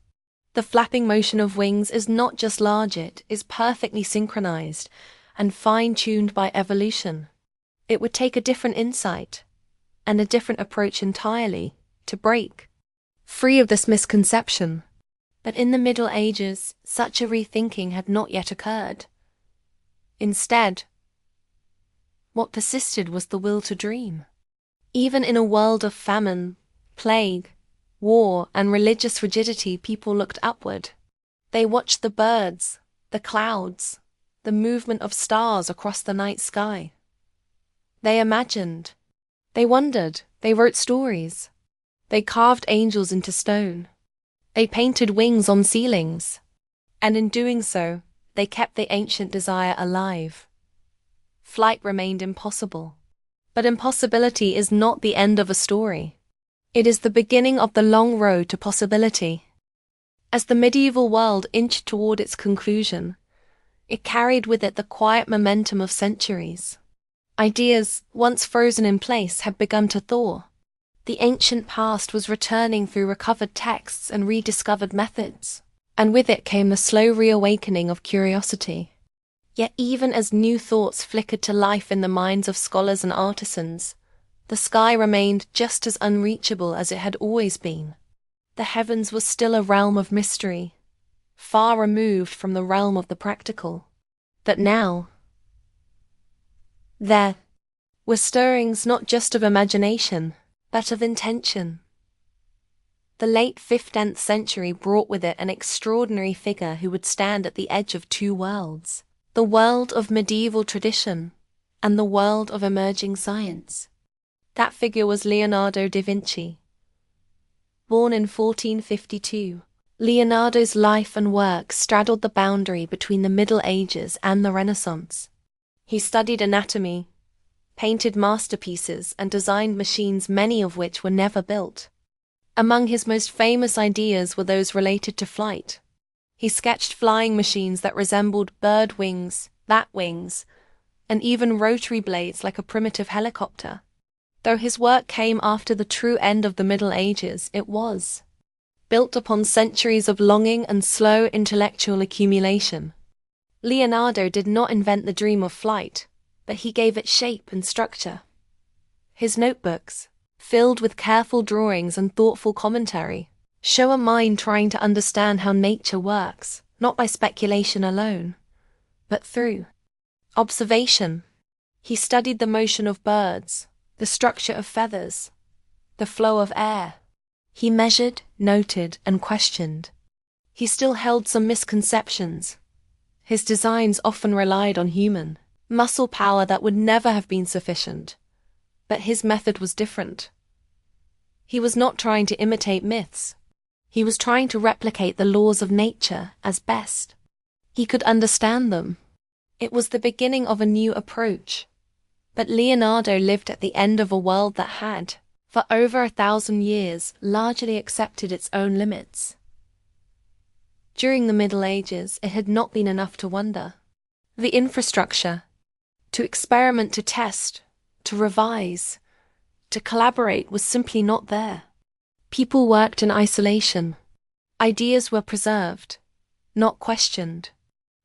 The flapping motion of wings is not just large, it is perfectly synchronized and fine-tuned by evolution. It would take a different insight, and a different approach entirely, to break free of this misconception. But in the Middle Ages, such a rethinking had not yet occurred. Instead, what persisted was the will to dream. Even in a world of famine, plague, war, and religious rigidity, people looked upward. They watched the birds, the clouds, the movement of stars across the night sky. They imagined. They wondered. They wrote stories. They carved angels into stone. They painted wings on ceilings. And in doing so, they kept the ancient desire alive. Flight remained impossible. But impossibility is not the end of a story. It is the beginning of the long road to possibility. As the medieval world inched toward its conclusion, it carried with it the quiet momentum of centuries. Ideas, once frozen in place, had begun to thaw. The ancient past was returning through recovered texts and rediscovered methods, and with it came the slow reawakening of curiosity. Yet even as new thoughts flickered to life in the minds of scholars and artisans, the sky remained just as unreachable as it had always been. The heavens were still a realm of mystery, far removed from the realm of the practical. But now, there were stirrings not just of imagination, but of intention. The late 15th century brought with it an extraordinary figure who would stand at the edge of two worlds, the world of medieval tradition and the world of emerging science. That figure was Leonardo da Vinci. Born in 1452, Leonardo's life and work straddled the boundary between the Middle Ages and the Renaissance. He studied anatomy, painted masterpieces, and designed machines, many of which were never built. Among his most famous ideas were those related to flight. He sketched flying machines that resembled bird wings, bat wings, and even rotary blades like a primitive helicopter. Though his work came after the true end of the Middle Ages, it was built upon centuries of longing and slow intellectual accumulation. Leonardo did not invent the dream of flight, but he gave it shape and structure. His notebooks, filled with careful drawings and thoughtful commentary, show a mind trying to understand how nature works, not by speculation alone, but through observation. He studied the motion of birds, the structure of feathers, the flow of air. He measured, noted, and questioned. He still held some misconceptions. His designs often relied on human muscle power that would never have been sufficient. But his method was different. He was not trying to imitate myths. He was trying to replicate the laws of nature as best he could understand them. It was the beginning of a new approach. But Leonardo lived at the end of a world that had, for over 1,000 years, largely accepted its own limits. During the Middle Ages, it had not been enough to wonder. The infrastructure, to experiment, to test, to revise, to collaborate was simply not there. People worked in isolation. Ideas were preserved, not questioned.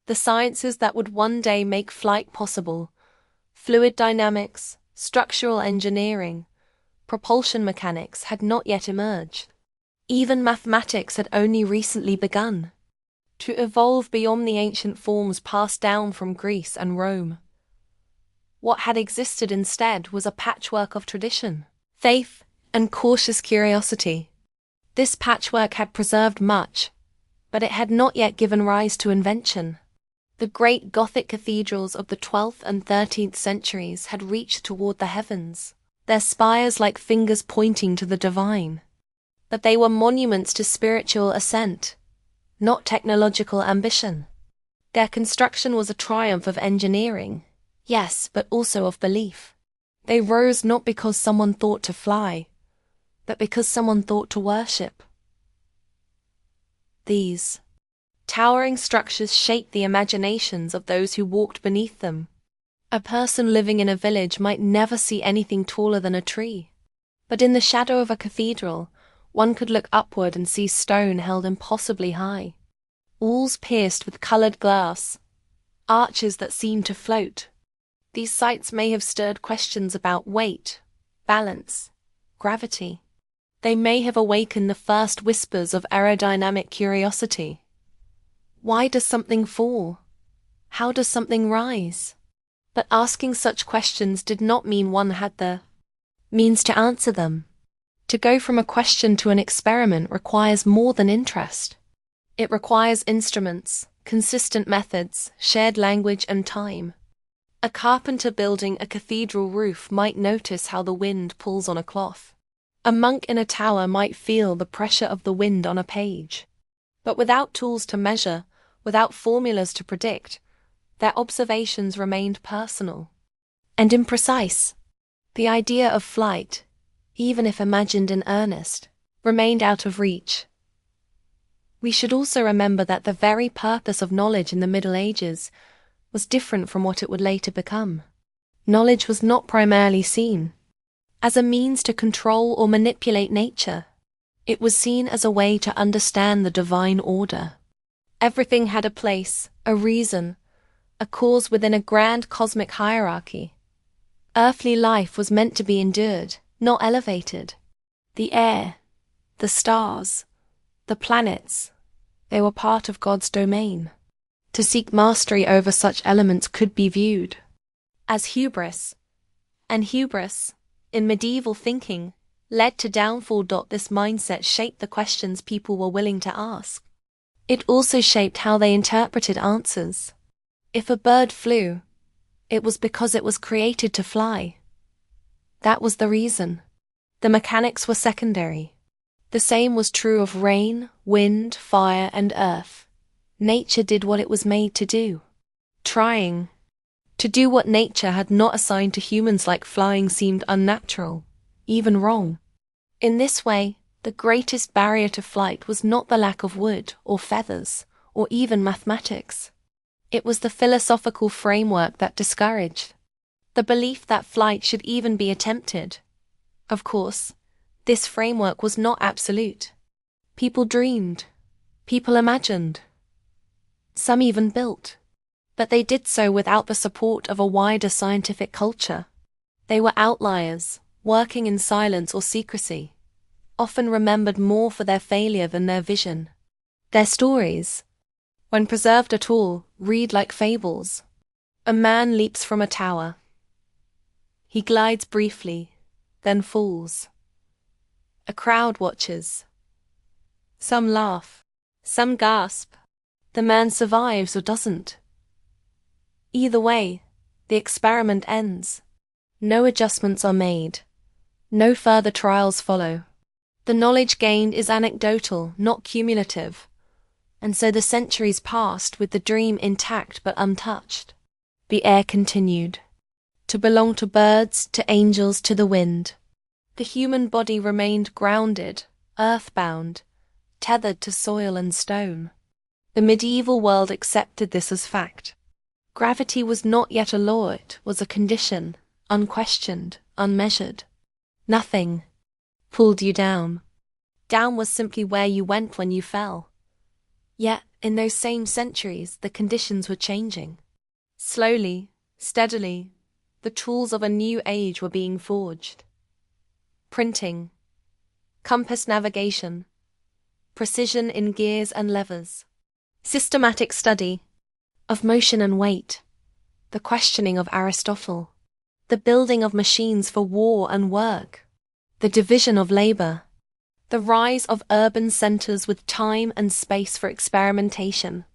The sciences that would one day make flight possible, fluid dynamics, structural engineering, propulsion mechanics, had not yet emerged. Even mathematics had only recently begun to evolve beyond the ancient forms passed down from Greece and Rome. What had existed instead was a patchwork of tradition, faith, and cautious curiosity. This patchwork had preserved much, but it had not yet given rise to invention. The great Gothic cathedrals of the 12th and 13th centuries had reached toward the heavens, their spires like fingers pointing to the divine. But they were monuments to spiritual ascent, not technological ambition. Their construction was a triumph of engineering, yes, but also of belief. They rose not because someone thought to fly, but because someone thought to worship. These towering structures shaped the imaginations of those who walked beneath them. A person living in a village might never see anything taller than a tree, but in the shadow of a cathedral, one could look upward and see stone held impossibly high, walls pierced with colored glass, arches that seemed to float. These sights may have stirred questions about weight, balance, gravity. They may have awakened the first whispers of aerodynamic curiosity. Why does something fall? How does something rise? But asking such questions did not mean one had the means to answer them. To go from a question to an experiment requires more than interest. It requires instruments, consistent methods, shared language, and time. A carpenter building a cathedral roof might notice how the wind pulls on a cloth. A monk in a tower might feel the pressure of the wind on a page. But without tools to measure, without formulas to predict, their observations remained personal and imprecise. The idea of flight, even if imagined in earnest, remained out of reach. We should also remember that the very purpose of knowledge in the Middle Ages was different from what it would later become. Knowledge was not primarily seen as a means to control or manipulate nature. It was seen as a way to understand the divine order. Everything had a place, a reason, a cause within a grand cosmic hierarchy. Earthly life was meant to be endured, not elevated. The air, the stars, the planets, they were part of God's domain. To seek mastery over such elements could be viewed as hubris, and hubris, in medieval thinking, led to downfall. This mindset shaped the questions people were willing to ask. It also shaped how they interpreted answers. If a bird flew, it was because it was created to fly. That was the reason. The mechanics were secondary. The same was true of rain, wind, fire, and earth. Nature did what it was made to do. Trying to do what nature had not assigned to humans, like flying, seemed unnatural, even wrong. In this way, the greatest barrier to flight was not the lack of wood or feathers or even mathematics. It was the philosophical framework that discouraged the belief that flight should even be attempted. Of course, this framework was not absolute. People dreamed, people imagined, some even built, but they did so without the support of a wider scientific culture. They were outliers, working in silence or secrecy, often remembered more for their failure than their vision. Their stories, when preserved at all, read like fables. A man leaps from a tower. He glides briefly, then falls. A crowd watches. Some laugh, some gasp. The man survives or doesn't. Either way, the experiment ends. No adjustments are made. No further trials follow. The knowledge gained is anecdotal, not cumulative, and so the centuries passed with the dream intact but untouched. The air continued to belong to birds, to angels, to the wind. The human body remained grounded, earthbound, tethered to soil and stone. The medieval world accepted this as fact. Gravity was not yet a law, it was a condition, unquestioned, unmeasured. Nothing pulled you down. Down was simply where you went when you fell. Yet, in those same centuries, the conditions were changing. Slowly, steadily, the tools of a new age were being forged. Printing, compass navigation, precision in gears and levers, systematic study of motion and weight, the questioning of Aristotle, the building of machines for war and work, the division of labor, the rise of urban centers with time and space for experimentation,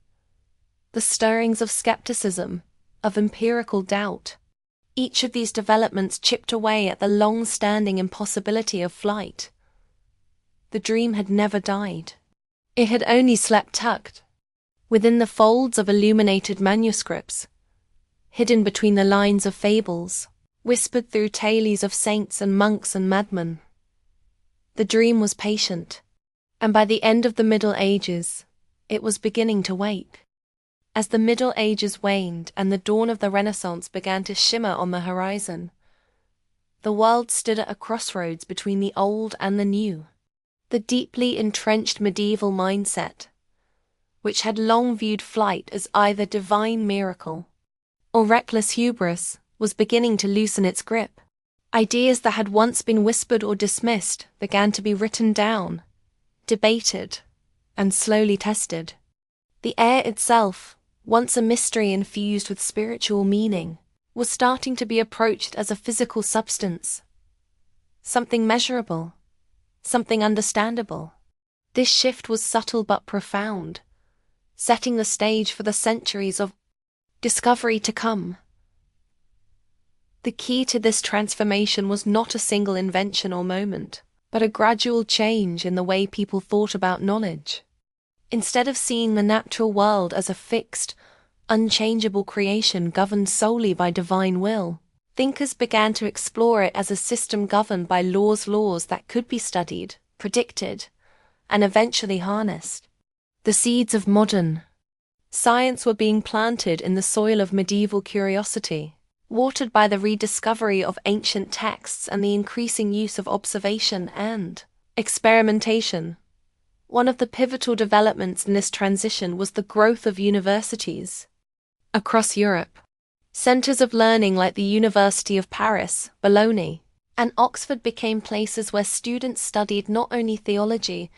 the stirrings of skepticism, of empirical doubt. Each of these developments chipped away at the long-standing impossibility of flight. The dream had never died. It had only slept tucked within the folds of illuminated manuscripts, hidden between the lines of fables, whispered through tales of saints and monks and madmen. The dream was patient, and by the end of the Middle Ages, it was beginning to wake. As the Middle Ages waned and the dawn of the Renaissance began to shimmer on the horizon, the world stood at a crossroads between the old and the new. The deeply entrenched medieval mindset, which had long viewed flight as either divine miracle or reckless hubris, was beginning to loosen its grip. Ideas that had once been whispered or dismissed began to be written down, debated, and slowly tested. The air itself, once a mystery infused with spiritual meaning, was starting to be approached as a physical substance, something measurable, something understandable. This shift was subtle but profound, setting the stage for the centuries of discovery to come. The key to this transformation was not a single invention or moment, but a gradual change in the way people thought about knowledge. Instead of seeing the natural world as a fixed, unchangeable creation governed solely by divine will, thinkers began to explore it as a system governed by laws that could be studied, predicted, and eventually harnessed. The seeds of modern science were being planted in the soil of medieval curiosity, watered by the rediscovery of ancient texts and the increasing use of observation and experimentation. One of the pivotal developments in this transition was the growth of universities across Europe. Centers of learning like the University of Paris, Bologna, and Oxford became places where students studied not only theology,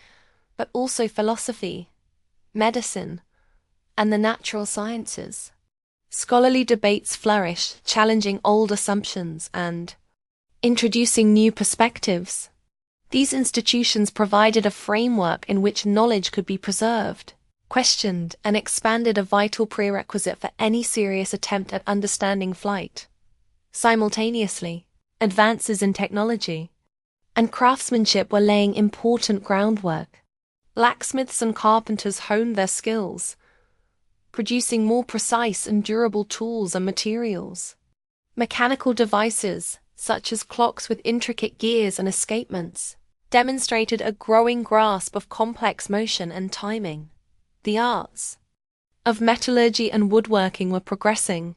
but also philosophy, medicine, and the natural sciences. Scholarly debates flourished, challenging old assumptions and introducing new perspectives. These institutions provided a framework in which knowledge could be preserved, questioned, and expanded, a vital prerequisite for any serious attempt at understanding flight. Simultaneously, advances in technology and craftsmanship were laying important groundwork. Blacksmiths and carpenters honed their skills, producing more precise and durable tools and materials. Mechanical devices, such as clocks with intricate gears and escapements, demonstrated a growing grasp of complex motion and timing. The arts of metallurgy and woodworking were progressing,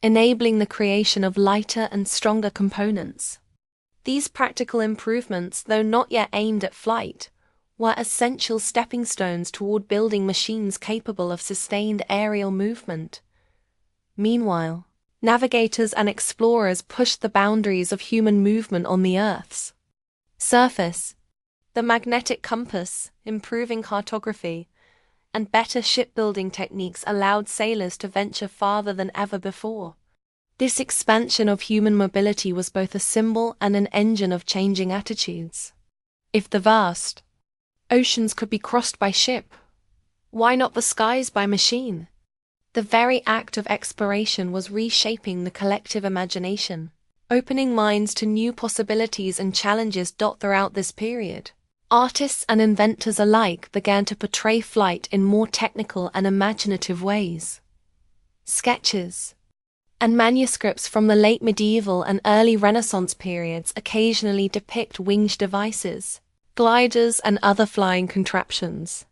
enabling the creation of lighter and stronger components. These practical improvements, though not yet aimed at flight, were essential stepping stones toward building machines capable of sustained aerial movement. Meanwhile, navigators and explorers pushed the boundaries of human movement on the Earth's surface. The magnetic compass, improving cartography, and better shipbuilding techniques allowed sailors to venture farther than ever before. This expansion of human mobility was both a symbol and an engine of changing attitudes. If the vast oceans could be crossed by ship, why not the skies by machine? The very act of exploration was reshaping the collective imagination, opening minds to new possibilities and challenges throughout this period. Artists and inventors alike began to portray flight in more technical and imaginative ways. Sketches and manuscripts from the late medieval and early Renaissance periods occasionally depict winged devices, gliders, and other flying contraptions.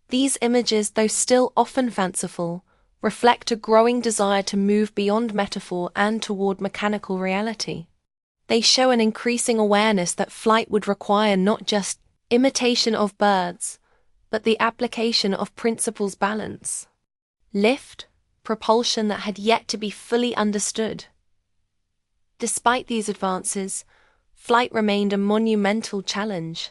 These images, though still often fanciful, reflect a growing desire to move beyond metaphor and toward mechanical reality. They show an increasing awareness that flight would require not just imitation of birds, but the application of principles balance, lift, propulsion that had yet to be fully understood. Despite these advances, flight remained a monumental challenge.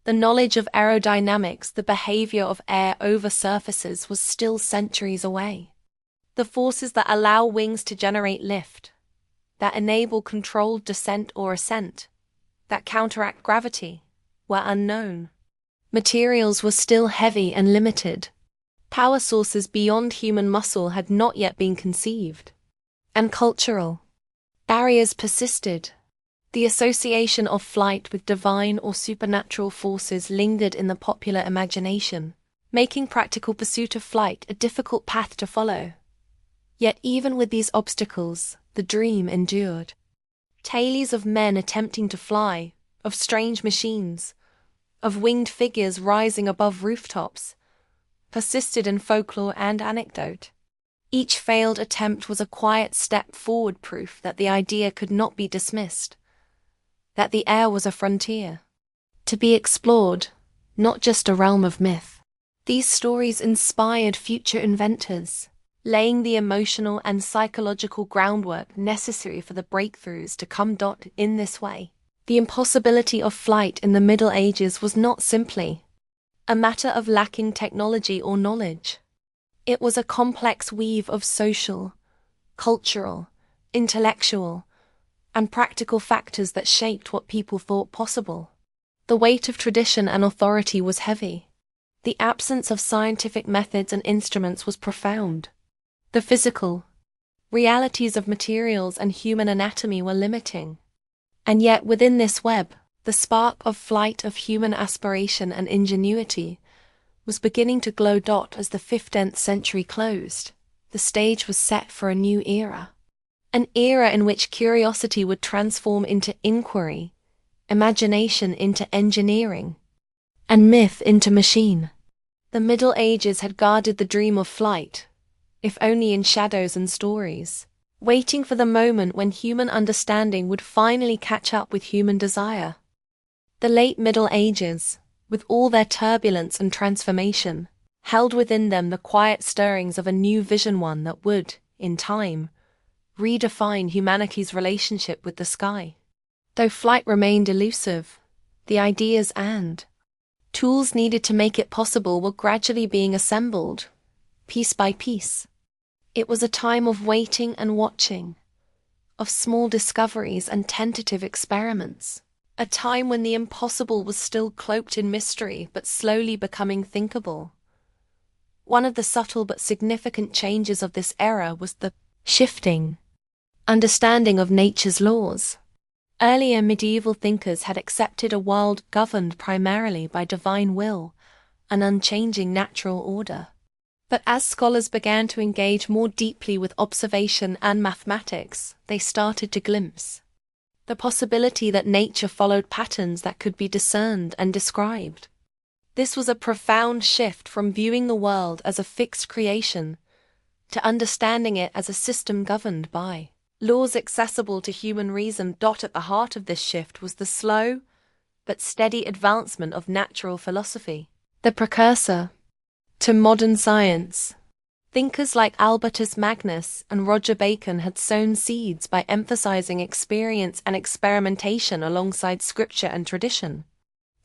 The knowledge of aerodynamics, the behavior of air over surfaces, was still centuries away. The forces that allow wings to generate lift, that enable controlled descent or ascent, that counteract gravity, were unknown. Materials were still heavy and limited. Power sources beyond human muscle had not yet been conceived. And cultural barriers persisted. The association of flight with divine or supernatural forces lingered in the popular imagination, making practical pursuit of flight a difficult path to follow. Yet even with these obstacles, the dream endured. Tales of men attempting to fly, of strange machines, of winged figures rising above rooftops, persisted in folklore and anecdote. Each failed attempt was a quiet step forward, proof that the idea could not be dismissed, that the air was a frontier to be explored, not just a realm of myth. These stories inspired future inventors, laying the emotional and psychological groundwork necessary for the breakthroughs to come. In this way, the impossibility of flight in the Middle Ages was not simply a matter of lacking technology or knowledge. It was a complex weave of social, cultural, intellectual, and practical factors that shaped what people thought possible. The weight of tradition and authority was heavy. The absence of scientific methods and instruments was profound. The physical realities of materials and human anatomy were limiting. And yet within this web, the spark of flight of human aspiration and ingenuity was beginning to glow. As the 15th century closed, the stage was set for a new era. An era in which curiosity would transform into inquiry, imagination into engineering, and myth into machine. The Middle Ages had guarded the dream of flight, if only in shadows and stories, waiting for the moment when human understanding would finally catch up with human desire. The late Middle Ages, with all their turbulence and transformation, held within them the quiet stirrings of a new vision, one that would, in time, redefine humanity's relationship with the sky. Though flight remained elusive, the ideas and tools needed to make it possible were gradually being assembled, piece by piece. It was a time of waiting and watching, of small discoveries and tentative experiments, a time when the impossible was still cloaked in mystery but slowly becoming thinkable. One of the subtle but significant changes of this era was the shifting understanding of nature's laws. Earlier medieval thinkers had accepted a world governed primarily by divine will, an unchanging natural order. But as scholars began to engage more deeply with observation and mathematics, they started to glimpse the possibility that nature followed patterns that could be discerned and described. This was a profound shift from viewing the world as a fixed creation to understanding it as a system governed by laws accessible to human reason. At the heart of this shift was the slow but steady advancement of natural philosophy, the precursor to modern science. Thinkers like Albertus Magnus and Roger Bacon had sown seeds by emphasizing experience and experimentation alongside scripture and tradition.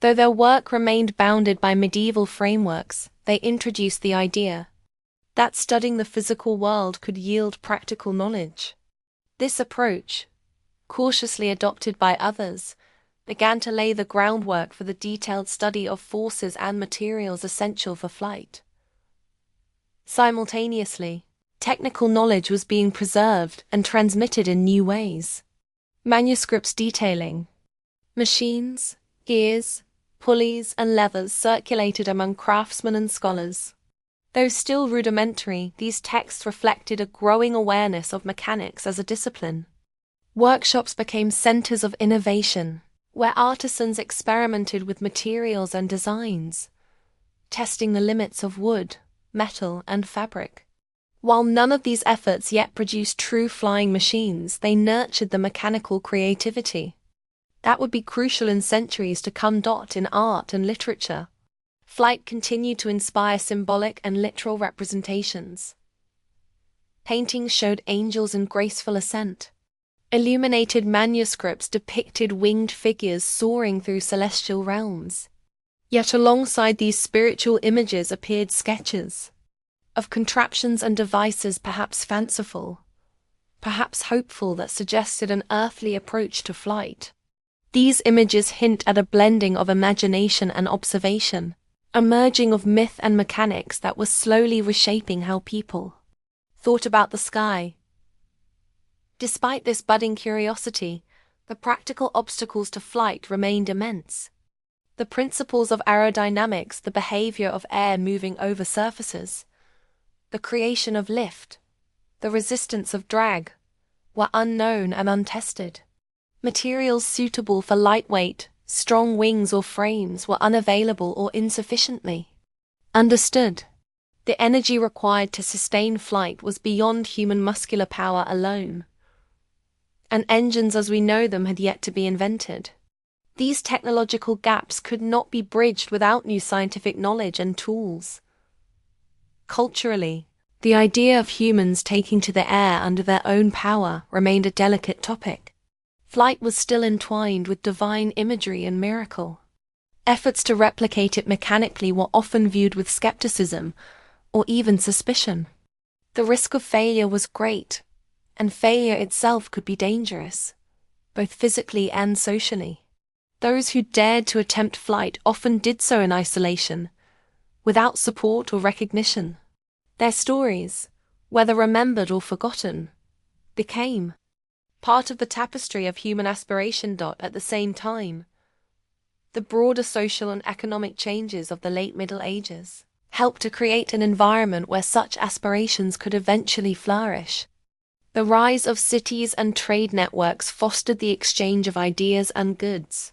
Though their work remained bounded by medieval frameworks, they introduced the idea that studying the physical world could yield practical knowledge. This approach, cautiously adopted by others, began to lay the groundwork for the detailed study of forces and materials essential for flight. Simultaneously, technical knowledge was being preserved and transmitted in new ways. Manuscripts detailing machines, gears, pulleys, and levers circulated among craftsmen and scholars. Though still rudimentary, these texts reflected a growing awareness of mechanics as a discipline. Workshops became centers of innovation, where artisans experimented with materials and designs, testing the limits of wood, metal, and fabric. While none of these efforts yet produced true flying machines, they nurtured the mechanical creativity that would be crucial in centuries to come. In art and literature, flight continued to inspire symbolic and literal representations. Paintings showed angels in graceful ascent. Illuminated manuscripts depicted winged figures soaring through celestial realms. Yet alongside these spiritual images appeared sketches of contraptions and devices, perhaps fanciful, perhaps hopeful, that suggested an earthly approach to flight. These images hint at a blending of imagination and observation, a merging of myth and mechanics that was slowly reshaping how people thought about the sky. Despite this budding curiosity, the practical obstacles to flight remained immense. The principles of aerodynamics, the behavior of air moving over surfaces, the creation of lift, the resistance of drag, were unknown and untested. Materials suitable for lightweight, strong wings or frames were unavailable or insufficiently understood. The energy required to sustain flight was beyond human muscular power alone, and engines as we know them had yet to be invented. These technological gaps could not be bridged without new scientific knowledge and tools. Culturally, the idea of humans taking to the air under their own power remained a delicate topic. Flight was still entwined with divine imagery and miracle. Efforts to replicate it mechanically were often viewed with skepticism or even suspicion. The risk of failure was great, and failure itself could be dangerous, both physically and socially. Those who dared to attempt flight often did so in isolation, without support or recognition. Their stories, whether remembered or forgotten, became part of the tapestry of human aspiration. At the same time, the broader social and economic changes of the late Middle Ages helped to create an environment where such aspirations could eventually flourish. The rise of cities and trade networks fostered the exchange of ideas and goods.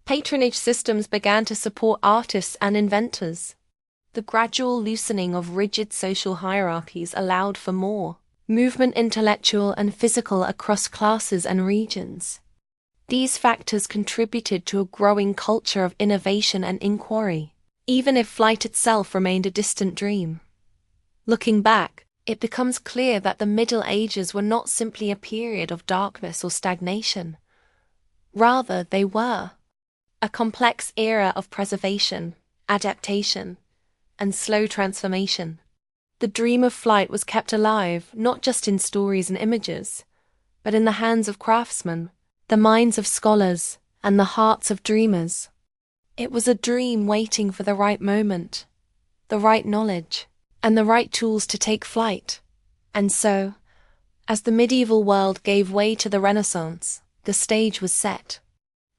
Patronage systems began to support artists and inventors. The gradual loosening of rigid social hierarchies allowed for more movement, intellectual and physical, across classes and regions. These factors contributed to a growing culture of innovation and inquiry, even if flight itself remained a distant dream. Looking back, it becomes clear that the Middle Ages were not simply a period of darkness or stagnation. Rather, they were a complex era of preservation, adaptation, and slow transformation. The dream of flight was kept alive not just in stories and images, but in the hands of craftsmen, the minds of scholars, and the hearts of dreamers. It was a dream waiting for the right moment, the right knowledge, and the right tools to take flight. And so, as the medieval world gave way to the Renaissance, the stage was set.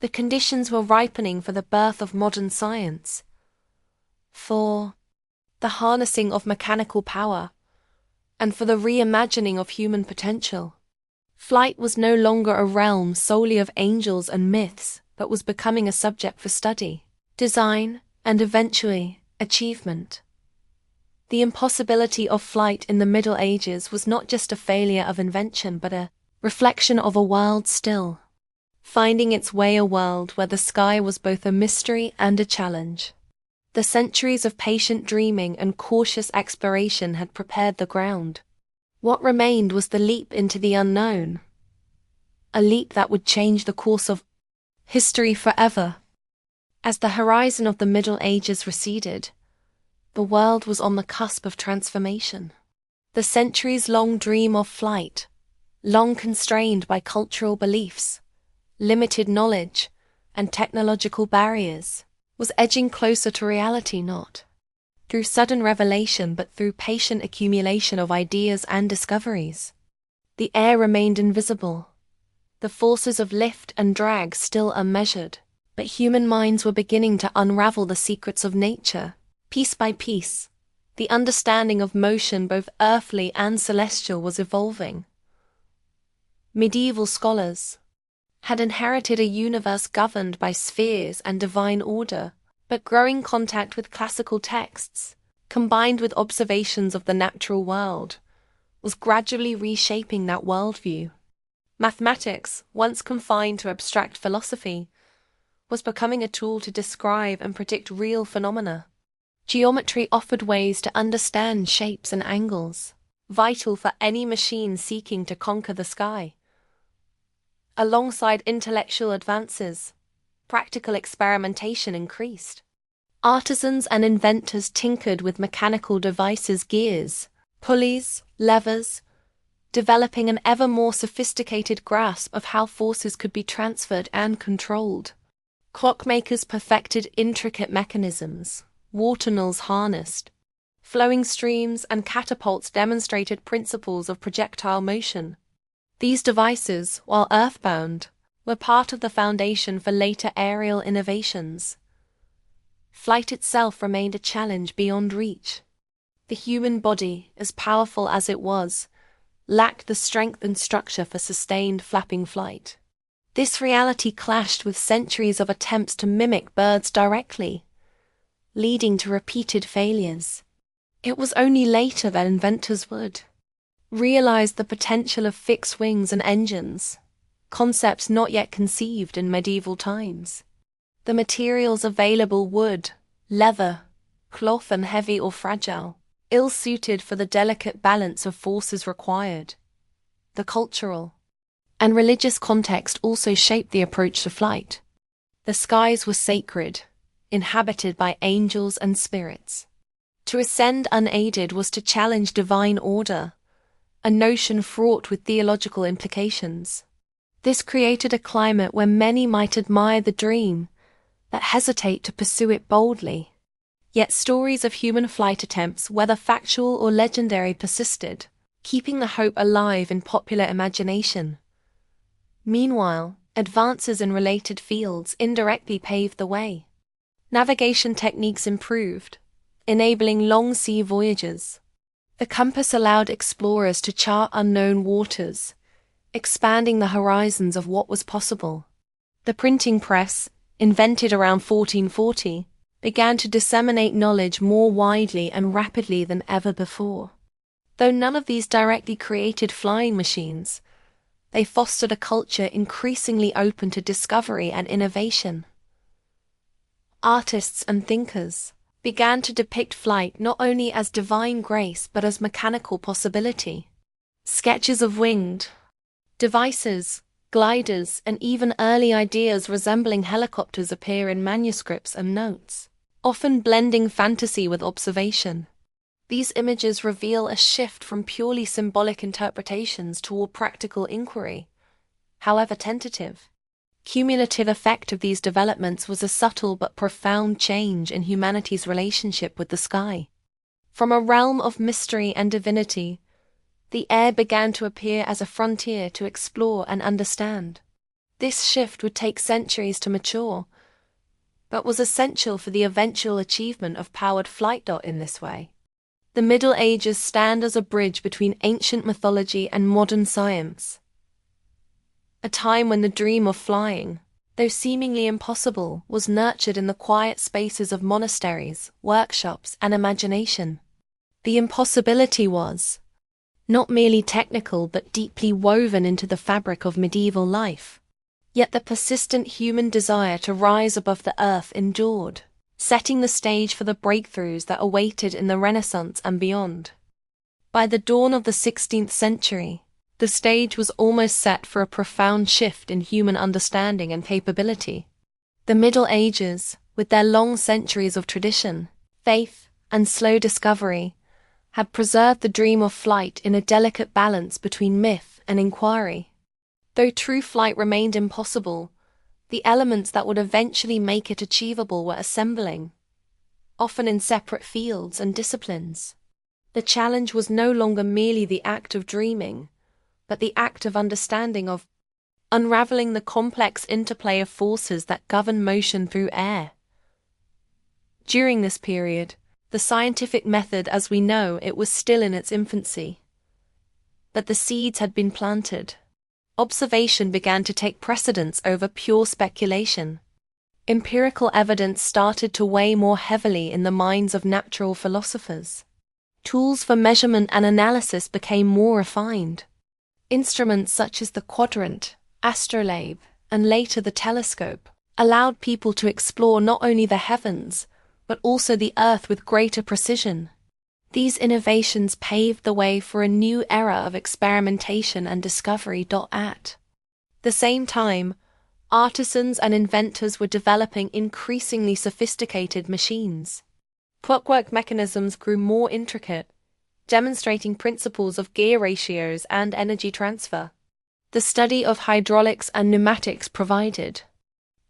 The conditions were ripening for the birth of modern science, for the harnessing of mechanical power, and for the reimagining of human potential. Flight was no longer a realm solely of angels and myths, but was becoming a subject for study, design, and eventually, achievement. The impossibility of flight in the Middle Ages was not just a failure of invention, but a reflection of a world still finding its way, a world where the sky was both a mystery and a challenge. The centuries of patient dreaming and cautious exploration had prepared the ground. What remained was the leap into the unknown, a leap that would change the course of history forever. As the horizon of the Middle Ages receded, the world was on the cusp of transformation. The centuries-long dream of flight, long constrained by cultural beliefs, limited knowledge, and technological barriers, was edging closer to reality, not through sudden revelation but through patient accumulation of ideas and discoveries. The air remained invisible, the forces of lift and drag still unmeasured, but human minds were beginning to unravel the secrets of nature. Piece by piece, the understanding of motion, both earthly and celestial, was evolving. Medieval scholars had inherited a universe governed by spheres and divine order, but growing contact with classical texts, combined with observations of the natural world, was gradually reshaping that worldview. Mathematics, once confined to abstract philosophy, was becoming a tool to describe and predict real phenomena. Geometry offered ways to understand shapes and angles, vital for any machine seeking to conquer the sky. Alongside intellectual advances, practical experimentation increased. Artisans and inventors tinkered with mechanical devices, gears, pulleys, levers, developing an ever more sophisticated grasp of how forces could be transferred and controlled. Clockmakers perfected intricate mechanisms, water mills harnessed flowing streams, and catapults demonstrated principles of projectile motion. These devices, while earthbound, were part of the foundation for later aerial innovations. Flight itself remained a challenge beyond reach. The human body, as powerful as it was, lacked the strength and structure for sustained flapping flight. This reality clashed with centuries of attempts to mimic birds directly, leading to repeated failures. It was only later that inventors would realize the potential of fixed wings and engines, concepts not yet conceived in medieval times. The materials available, wood, leather, cloth, and heavy or fragile, ill-suited for the delicate balance of forces required. The cultural and religious context also shaped the approach to flight. The skies were sacred, inhabited by angels and spirits. To ascend unaided was to challenge divine order, a notion fraught with theological implications. This created a climate where many might admire the dream, but hesitate to pursue it boldly. Yet stories of human flight attempts, whether factual or legendary, persisted, keeping the hope alive in popular imagination. Meanwhile, advances in related fields indirectly paved the way. Navigation techniques improved, enabling long sea voyages. The compass allowed explorers to chart unknown waters, expanding the horizons of what was possible. The printing press, invented around 1440, began to disseminate knowledge more widely and rapidly than ever before. Though none of these directly created flying machines, they fostered a culture increasingly open to discovery and innovation. Artists and thinkers began to depict flight not only as divine grace but as mechanical possibility. Sketches of winged devices, gliders, and even early ideas resembling helicopters appear in manuscripts and notes, often blending fantasy with observation. These images reveal a shift from purely symbolic interpretations toward practical inquiry, however tentative. Cumulative effect of these developments was a subtle but profound change in humanity's relationship with the sky. From a realm of mystery and divinity, the air began to appear as a frontier to explore and understand. This shift would take centuries to mature, but was essential for the eventual achievement of powered flight. In this way, the Middle Ages stand as a bridge between ancient mythology and modern science. A time when the dream of flying, though seemingly impossible, was nurtured in the quiet spaces of monasteries, workshops, and imagination. The impossibility was not merely technical but deeply woven into the fabric of medieval life. Yet the persistent human desire to rise above the earth endured, setting the stage for the breakthroughs that awaited in the Renaissance and beyond. By the dawn of the 16th century, the stage was almost set for a profound shift in human understanding and capability. The Middle Ages, with their long centuries of tradition, faith, and slow discovery, had preserved the dream of flight in a delicate balance between myth and inquiry. Though true flight remained impossible, the elements that would eventually make it achievable were assembling, often in separate fields and disciplines. The challenge was no longer merely the act of dreaming, but the act of understanding, of unraveling the complex interplay of forces that govern motion through air. During this period, the scientific method as we know it was still in its infancy. But the seeds had been planted. Observation began to take precedence over pure speculation. Empirical evidence started to weigh more heavily in the minds of natural philosophers. Tools for measurement and analysis became more refined. Instruments such as the quadrant, astrolabe, and later the telescope allowed people to explore not only the heavens, but also the earth with greater precision. These innovations paved the way for a new era of experimentation and discovery. At the same time, artisans and inventors were developing increasingly sophisticated machines. Clockwork mechanisms grew more intricate, demonstrating principles of gear ratios and energy transfer. The study of hydraulics and pneumatics provided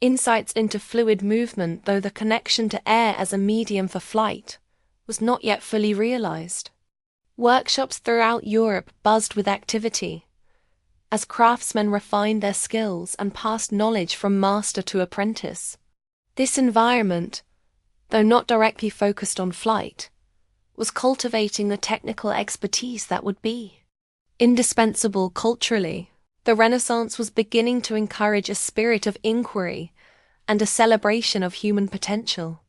insights into fluid movement, though the connection to air as a medium for flight was not yet fully realized. Workshops throughout Europe buzzed with activity, as craftsmen refined their skills and passed knowledge from master to apprentice. This environment, though not directly focused on flight, was cultivating the technical expertise that would be indispensable culturally. The Renaissance was beginning to encourage a spirit of inquiry and a celebration of human potential.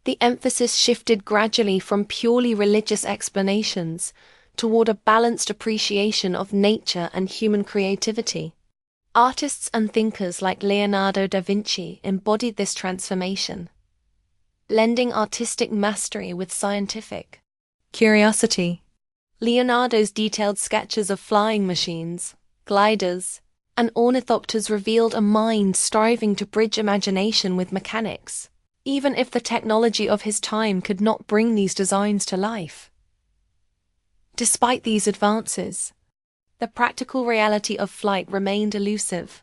The emphasis shifted gradually from purely religious explanations toward a balanced appreciation of nature and human creativity. Artists and thinkers like Leonardo da Vinci embodied this transformation, blending artistic mastery with scientific curiosity. Leonardo's detailed sketches of flying machines, gliders, and ornithopters revealed a mind striving to bridge imagination with mechanics, even if the technology of his time could not bring these designs to life. Despite these advances, the practical reality of flight remained elusive.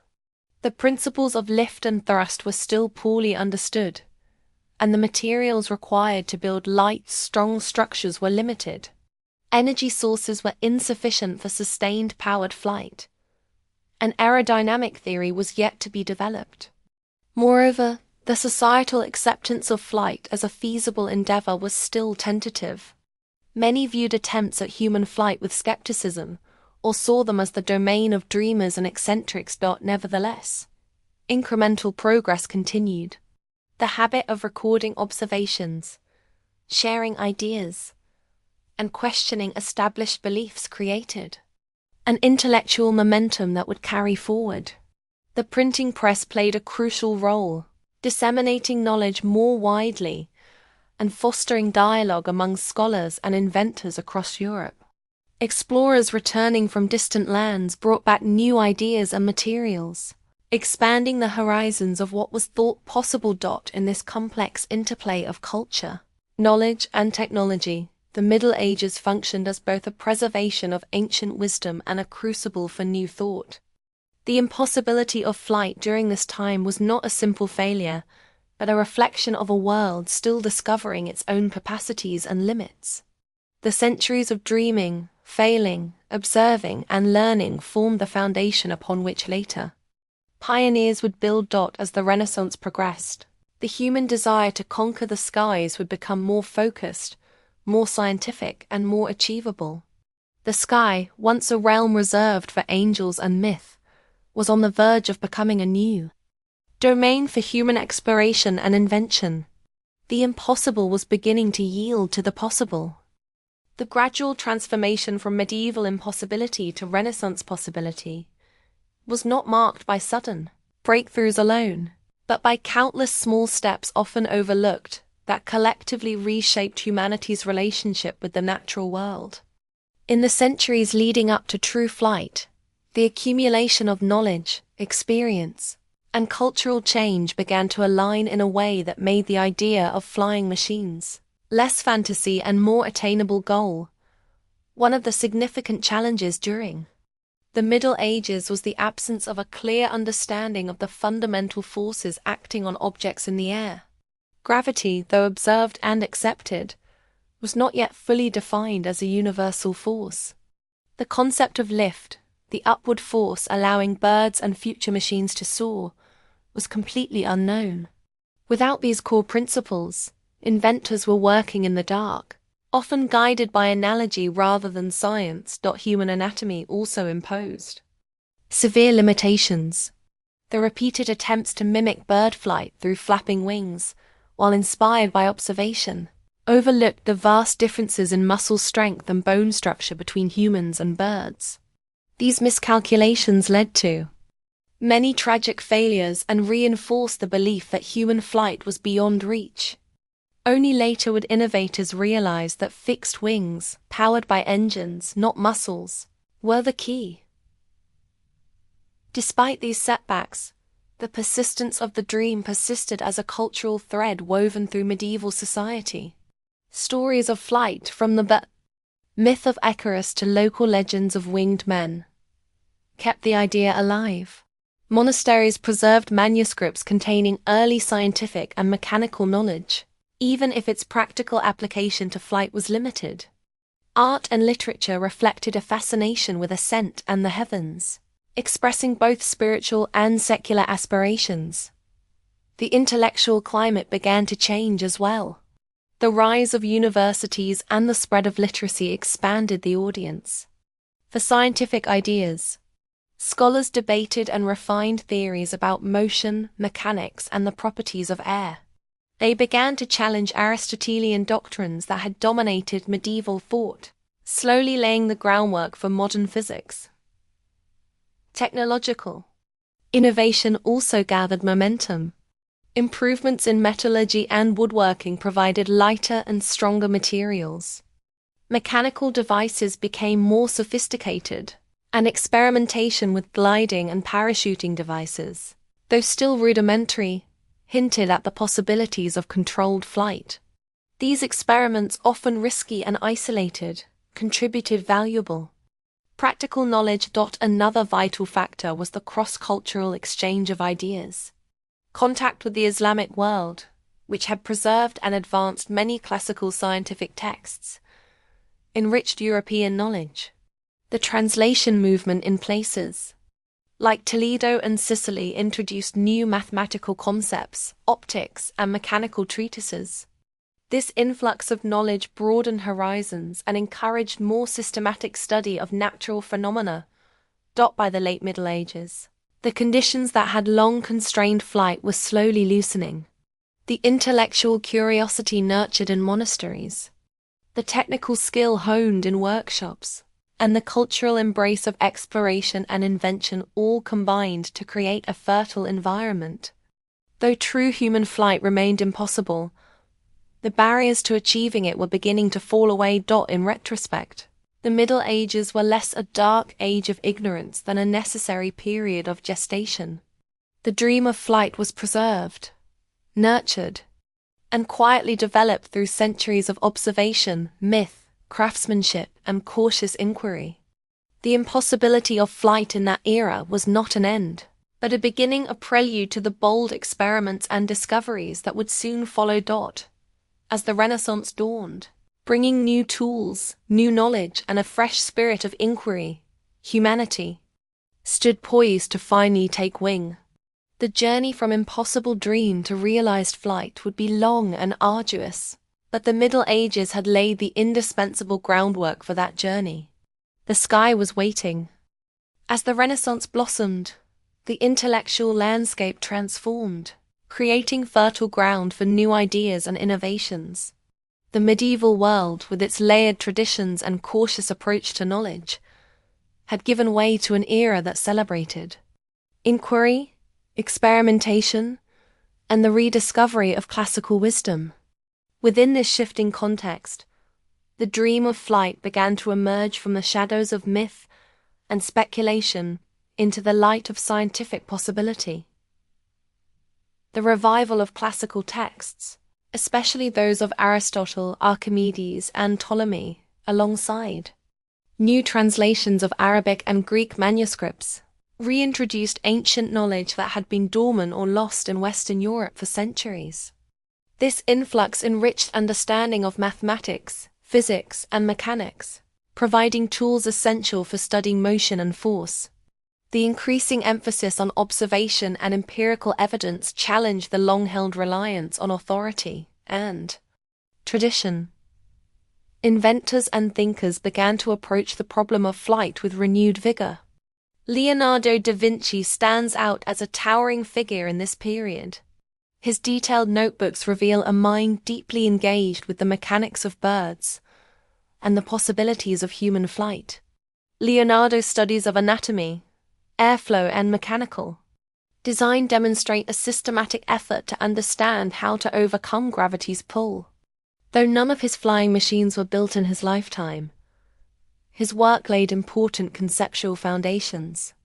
The principles of lift and thrust were still poorly understood, and the materials required to build light, strong structures were limited. Energy sources were insufficient for sustained powered flight. An aerodynamic theory was yet to be developed. Moreover, the societal acceptance of flight as a feasible endeavor was still tentative. Many viewed attempts at human flight with skepticism, or saw them as the domain of dreamers and eccentrics. Nevertheless, incremental progress continued. The habit of recording observations, sharing ideas, and questioning established beliefs created an intellectual momentum that would carry forward. The printing press played a crucial role, disseminating knowledge more widely and fostering dialogue among scholars and inventors across Europe. Explorers returning from distant lands brought back new ideas and materials, expanding the horizons of what was thought possible. In this complex interplay of culture, knowledge, and technology, the Middle Ages functioned as both a preservation of ancient wisdom and a crucible for new thought. The impossibility of flight during this time was not a simple failure, but a reflection of a world still discovering its own capacities and limits. The centuries of dreaming, failing, observing, and learning formed the foundation upon which later pioneers would build. As the Renaissance progressed, the human desire to conquer the skies would become more focused, more scientific, and more achievable. The sky, once a realm reserved for angels and myth, was on the verge of becoming a new domain for human exploration and invention. The impossible was beginning to yield to the possible. The gradual transformation from medieval impossibility to Renaissance possibility was not marked by sudden breakthroughs alone, but by countless small steps often overlooked that collectively reshaped humanity's relationship with the natural world. In the centuries leading up to true flight, the accumulation of knowledge, experience, and cultural change began to align in a way that made the idea of flying machines less fantasy and more attainable goal. One of the significant challenges during the Middle Ages was the absence of a clear understanding of the fundamental forces acting on objects in the air. Gravity, though observed and accepted, was not yet fully defined as a universal force. The concept of lift, the upward force allowing birds and future machines to soar, was completely unknown. Without these core principles, inventors were working in the dark, often guided by analogy rather than science. Human anatomy also imposed severe limitations. The repeated attempts to mimic bird flight through flapping wings, while inspired by observation, overlooked the vast differences in muscle strength and bone structure between humans and birds. These miscalculations led to many tragic failures and reinforced the belief that human flight was beyond reach. Only later would innovators realize that fixed wings, powered by engines, not muscles, were the key. Despite these setbacks, the persistence of the dream persisted as a cultural thread woven through medieval society. Stories of flight, from the myth of Icarus to local legends of winged men, kept the idea alive. Monasteries preserved manuscripts containing early scientific and mechanical knowledge, even if its practical application to flight was limited. Art and literature reflected a fascination with ascent and the heavens, expressing both spiritual and secular aspirations. The intellectual climate began to change as well. The rise of universities and the spread of literacy expanded the audience. For scientific ideas, scholars debated and refined theories about motion, mechanics, and the properties of air. They began to challenge Aristotelian doctrines that had dominated medieval thought, slowly laying the groundwork for modern physics. Technological innovation also gathered momentum. Improvements in metallurgy and woodworking provided lighter and stronger materials. Mechanical devices became more sophisticated, and experimentation with gliding and parachuting devices, though still rudimentary, hinted at the possibilities of controlled flight. These experiments, often risky and isolated, contributed valuable practical knowledge. Another vital factor was the cross-cultural exchange of ideas. Contact with the Islamic world, which had preserved and advanced many classical scientific texts, enriched European knowledge. The translation movement in places like Toledo and Sicily introduced new mathematical concepts, optics, and mechanical treatises. This influx of knowledge broadened horizons and encouraged more systematic study of natural phenomena. By the late Middle Ages, the conditions that had long constrained flight were slowly loosening. The intellectual curiosity nurtured in monasteries, the technical skill honed in workshops, and the cultural embrace of exploration and invention all combined to create a fertile environment. Though true human flight remained impossible, the barriers to achieving it were beginning to fall away. In retrospect, the Middle Ages were less a dark age of ignorance than a necessary period of gestation. The dream of flight was preserved, nurtured, and quietly developed through centuries of observation, myth, craftsmanship, and cautious inquiry. The impossibility of flight in that era was not an end, but a beginning, a prelude to the bold experiments and discoveries that would soon follow. As the Renaissance dawned, bringing new tools, new knowledge, and a fresh spirit of inquiry, humanity stood poised to finally take wing. The journey from impossible dream to realized flight would be long and arduous, but the Middle Ages had laid the indispensable groundwork for that journey. The sky was waiting. As the Renaissance blossomed, the intellectual landscape transformed, creating fertile ground for new ideas and innovations. The medieval world, with its layered traditions and cautious approach to knowledge, had given way to an era that celebrated inquiry, experimentation, and the rediscovery of classical wisdom. Within this shifting context, the dream of flight began to emerge from the shadows of myth and speculation into the light of scientific possibility. The revival of classical texts, especially those of Aristotle, Archimedes, and Ptolemy, alongside new translations of Arabic and Greek manuscripts, reintroduced ancient knowledge that had been dormant or lost in Western Europe for centuries. This influx enriched understanding of mathematics, physics, and mechanics, providing tools essential for studying motion and force. The increasing emphasis on observation and empirical evidence challenged the long-held reliance on authority and tradition. Inventors and thinkers began to approach the problem of flight with renewed vigor. Leonardo da Vinci stands out as a towering figure in this period. His detailed notebooks reveal a mind deeply engaged with the mechanics of birds and the possibilities of human flight. Leonardo's studies of anatomy, airflow, and mechanical design demonstrate a systematic effort to understand how to overcome gravity's pull. Though none of his flying machines were built in his lifetime, his work laid important conceptual foundations.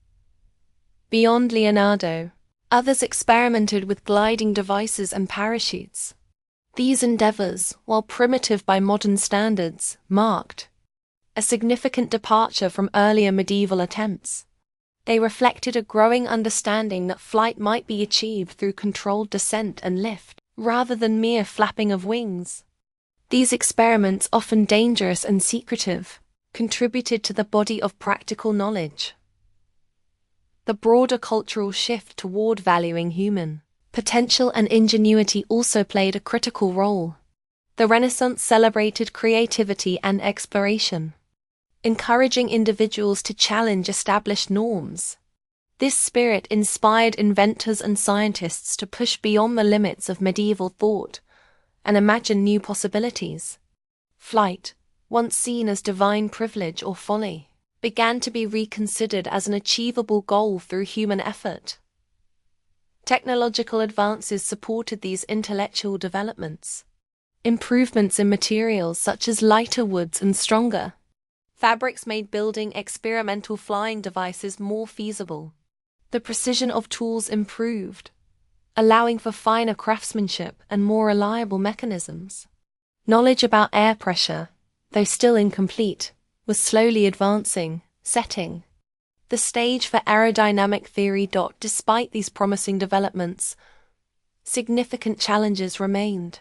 Beyond Leonardo, others experimented with gliding devices and parachutes. These endeavors, while primitive by modern standards, marked a significant departure from earlier medieval attempts. They reflected a growing understanding that flight might be achieved through controlled descent and lift, rather than mere flapping of wings. These experiments, often dangerous and secretive, contributed to the body of practical knowledge. The broader cultural shift toward valuing human potential and ingenuity also played a critical role. The Renaissance celebrated creativity and exploration, encouraging individuals to challenge established norms. This spirit inspired inventors and scientists to push beyond the limits of medieval thought and imagine new possibilities. Flight, once seen as divine privilege or folly, began to be reconsidered as an achievable goal through human effort. Technological advances supported these intellectual developments. Improvements in materials such as lighter woods and stronger fabrics made building experimental flying devices more feasible. The precision of tools improved, allowing for finer craftsmanship and more reliable mechanisms. Knowledge about air pressure, though still incomplete, was slowly advancing, setting the stage for aerodynamic theory. Despite these promising developments, significant challenges remained.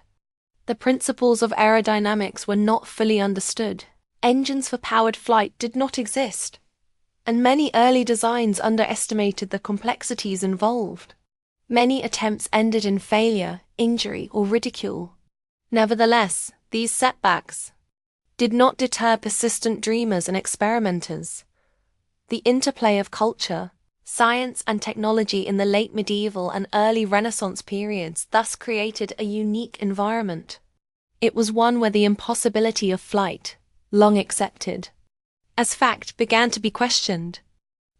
The principles of aerodynamics were not fully understood. Engines for powered flight did not exist, and many early designs underestimated the complexities involved. Many attempts ended in failure, injury, or ridicule. Nevertheless, these setbacks did not deter persistent dreamers and experimenters. The interplay of culture, science, and technology in the late medieval and early Renaissance periods thus created a unique environment. It was one where the impossibility of flight, long accepted as fact, began to be questioned.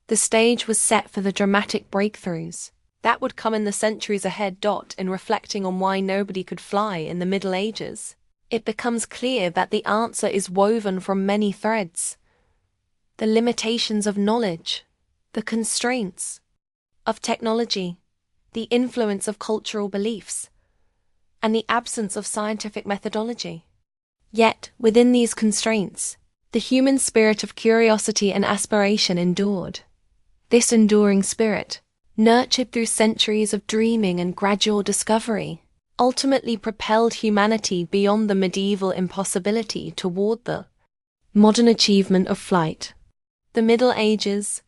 The stage was set for the dramatic breakthroughs that would come in the centuries ahead. In reflecting on why nobody could fly in the Middle Ages, it becomes clear that the answer is woven from many threads. The limitations of knowledge, the constraints of technology, the influence of cultural beliefs, and the absence of scientific methodology. Yet, within these constraints, the human spirit of curiosity and aspiration endured. This enduring spirit, nurtured through centuries of dreaming and gradual discovery, ultimately propelled humanity beyond the medieval impossibility toward the modern achievement of flight. The Middle Ages,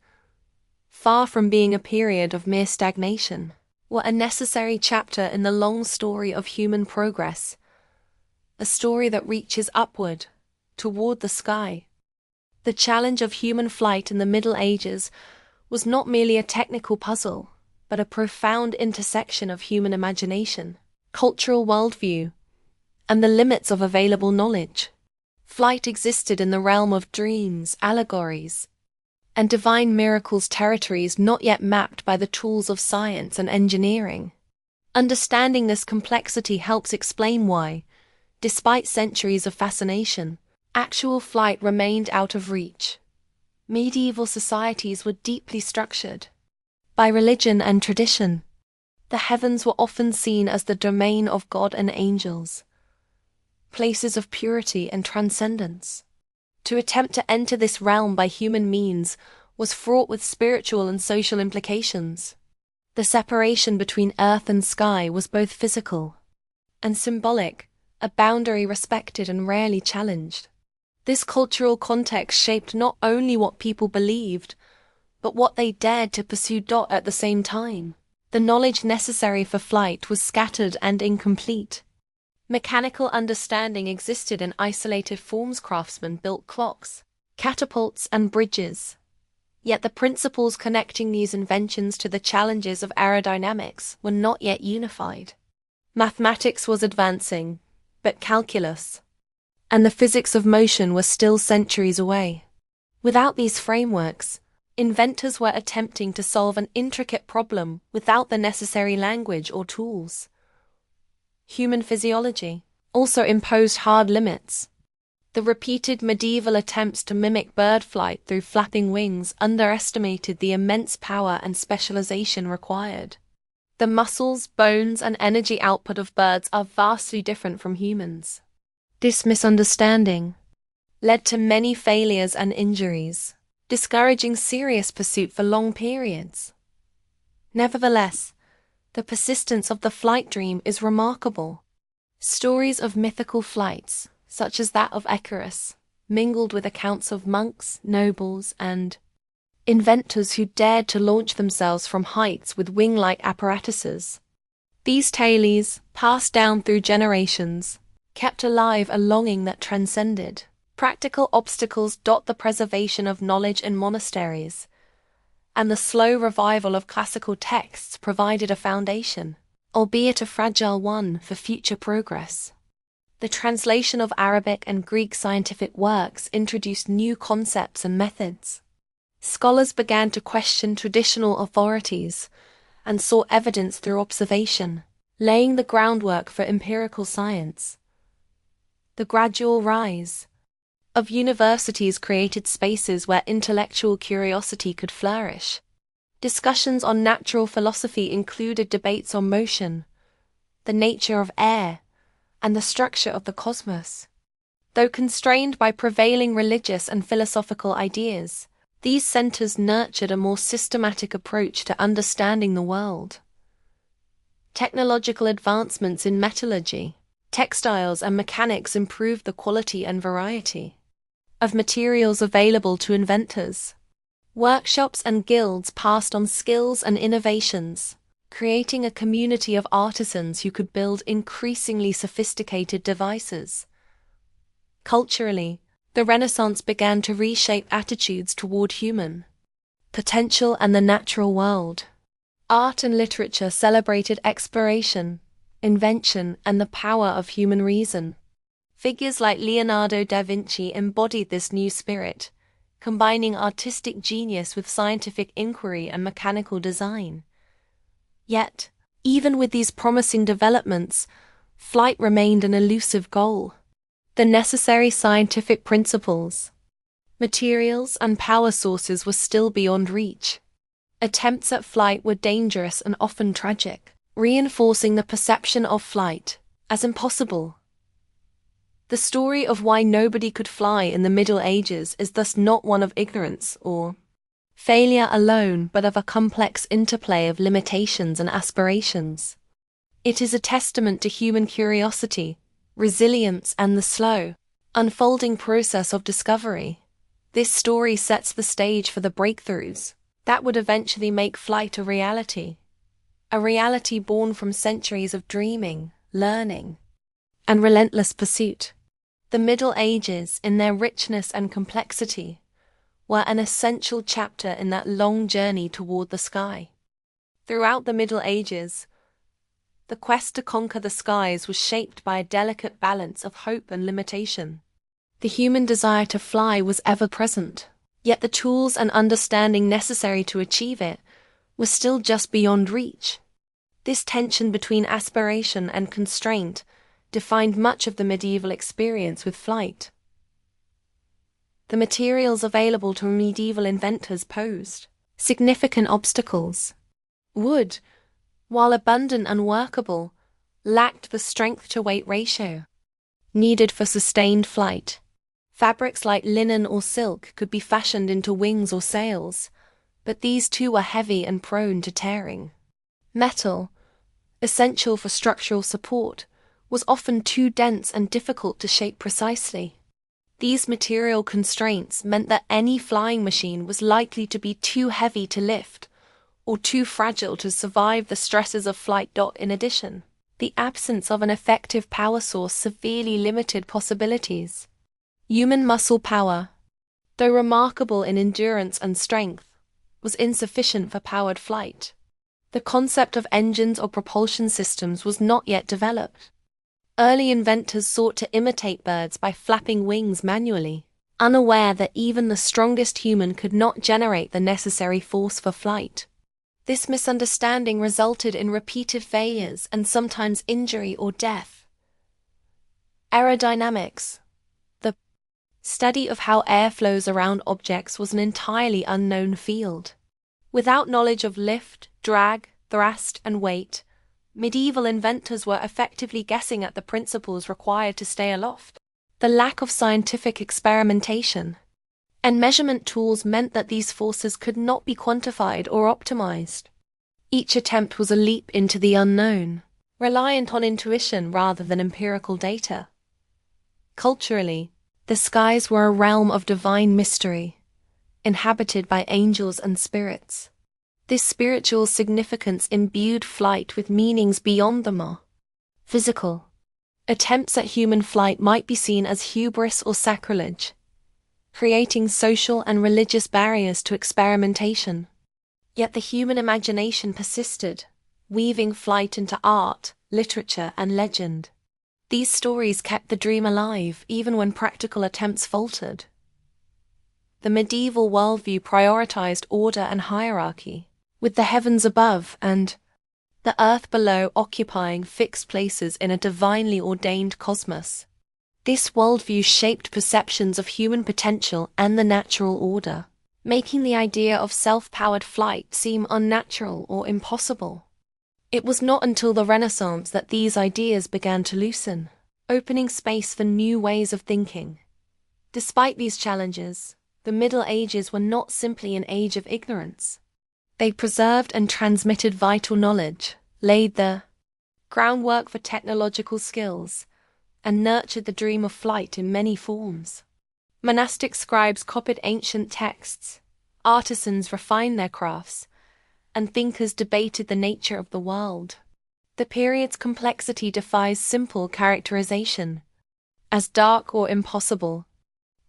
far from being a period of mere stagnation, were a necessary chapter in the long story of human progress, a story that reaches upward, toward the sky. The challenge of human flight in the Middle Ages was not merely a technical puzzle, but a profound intersection of human imagination, cultural worldview, and the limits of available knowledge. Flight existed in the realm of dreams, allegories, and divine miracles, territories not yet mapped by the tools of science and engineering. Understanding this complexity helps explain why, despite centuries of fascination, actual flight remained out of reach. Medieval societies were deeply structured by religion and tradition. The heavens were often seen as the domain of God and angels, places of purity and transcendence. To attempt to enter this realm by human means was fraught with spiritual and social implications. The separation between earth and sky was both physical and symbolic, a boundary respected and rarely challenged. This cultural context shaped not only what people believed, but what they dared to pursue. At the same time, the knowledge necessary for flight was scattered and incomplete. Mechanical understanding existed in isolated forms. Craftsmen built clocks, catapults, and bridges. Yet the principles connecting these inventions to the challenges of aerodynamics were not yet unified. Mathematics was advancing, but calculus and the physics of motion were still centuries away. Without these frameworks, inventors were attempting to solve an intricate problem without the necessary language or tools. Human physiology also imposed hard limits. The repeated medieval attempts to mimic bird flight through flapping wings underestimated the immense power and specialization required. The muscles, bones, and energy output of birds are vastly different from humans. This misunderstanding led to many failures and injuries, discouraging serious pursuit for long periods. Nevertheless, the persistence of the flight dream is remarkable. Stories of mythical flights, such as that of Icarus, mingled with accounts of monks, nobles, and inventors who dared to launch themselves from heights with wing-like apparatuses. These tales, passed down through generations, kept alive a longing that transcended practical obstacles. The preservation of knowledge in monasteries and the slow revival of classical texts provided a foundation, albeit a fragile one, for future progress. The translation of Arabic and Greek scientific works introduced new concepts and methods. Scholars began to question traditional authorities and sought evidence through observation, laying the groundwork for empirical science. The gradual rise of universities created spaces where intellectual curiosity could flourish. Discussions on natural philosophy included debates on motion, the nature of air, and the structure of the cosmos. Though constrained by prevailing religious and philosophical ideas, these centers nurtured a more systematic approach to understanding the world. Technological advancements in metallurgy, textiles, and mechanics improved the quality and variety of materials available to inventors. Workshops and guilds passed on skills and innovations, creating a community of artisans who could build increasingly sophisticated devices. Culturally, the Renaissance began to reshape attitudes toward human potential and the natural world. Art and literature celebrated exploration, invention, and the power of human reason. Figures like Leonardo da Vinci embodied this new spirit, combining artistic genius with scientific inquiry and mechanical design. Yet, even with these promising developments, flight remained an elusive goal. The necessary scientific principles, materials, and power sources were still beyond reach. Attempts at flight were dangerous and often tragic, reinforcing the perception of flight as impossible. The story of why nobody could fly in the Middle Ages is thus not one of ignorance or failure alone, but of a complex interplay of limitations and aspirations. It is a testament to human curiosity, resilience, and the slow, unfolding process of discovery. This story sets the stage for the breakthroughs that would eventually make flight a reality born from centuries of dreaming, learning, and relentless pursuit. The Middle Ages, in their richness and complexity, were an essential chapter in that long journey toward the sky. Throughout the Middle Ages, the quest to conquer the skies was shaped by a delicate balance of hope and limitation. The human desire to fly was ever present, yet the tools and understanding necessary to achieve it were still just beyond reach. This tension between aspiration and constraint defined much of the medieval experience with flight. The materials available to medieval inventors posed significant obstacles. Wood, while abundant and workable, lacked the strength-to-weight ratio needed for sustained flight. Fabrics like linen or silk could be fashioned into wings or sails, but these too were heavy and prone to tearing. Metal, essential for structural support, was often too dense and difficult to shape precisely. These material constraints meant that any flying machine was likely to be too heavy to lift or too fragile to survive the stresses of flight. In addition, the absence of an effective power source severely limited possibilities. Human muscle power, though remarkable in endurance and strength, was insufficient for powered flight. The concept of engines or propulsion systems was not yet developed. Early inventors sought to imitate birds by flapping wings manually, unaware that even the strongest human could not generate the necessary force for flight. This misunderstanding resulted in repeated failures and sometimes injury or death. Aerodynamics, the study of how air flows around objects, was an entirely unknown field. Without knowledge of lift, drag, thrust, and weight, medieval inventors were effectively guessing at the principles required to stay aloft. The lack of scientific experimentation and measurement tools meant that these forces could not be quantified or optimized. Each attempt was a leap into the unknown, reliant on intuition rather than empirical data. Culturally, the skies were a realm of divine mystery, inhabited by angels and spirits. This spiritual significance imbued flight with meanings beyond the mere physical. Attempts at human flight might be seen as hubris or sacrilege, creating social and religious barriers to experimentation. Yet the human imagination persisted, weaving flight into art, literature, and legend. These stories kept the dream alive even when practical attempts faltered. The medieval worldview prioritized order and hierarchy, with the heavens above and the earth below occupying fixed places in a divinely ordained cosmos. This worldview shaped perceptions of human potential and the natural order, making the idea of self-powered flight seem unnatural or impossible. It was not until the Renaissance that these ideas began to loosen, opening space for new ways of thinking. Despite these challenges, the Middle Ages were not simply an age of ignorance. They preserved and transmitted vital knowledge, laid the groundwork for technological skills, and nurtured the dream of flight in many forms. Monastic scribes copied ancient texts, artisans refined their crafts, and thinkers debated the nature of the world. The period's complexity defies simple characterization as dark or impossible.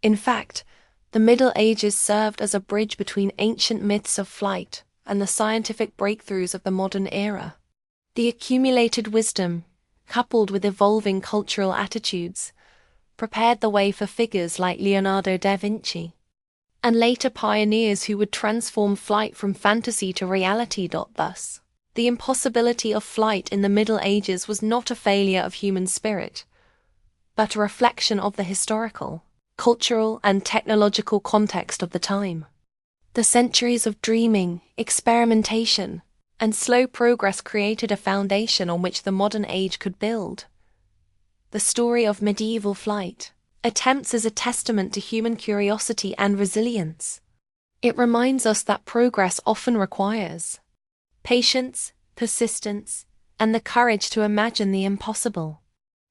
In fact, the Middle Ages served as a bridge between ancient myths of flight and the scientific breakthroughs of the modern era. The accumulated wisdom, coupled with evolving cultural attitudes, prepared the way for figures like Leonardo da Vinci, and later pioneers who would transform flight from fantasy to reality. Thus, the impossibility of flight in the Middle Ages was not a failure of human spirit, but a reflection of the historical, cultural, and technological context of the time. The centuries of dreaming, experimentation, and slow progress created a foundation on which the modern age could build. The story of medieval flight attempts as a testament to human curiosity and resilience. It reminds us that progress often requires patience, persistence, and the courage to imagine the impossible.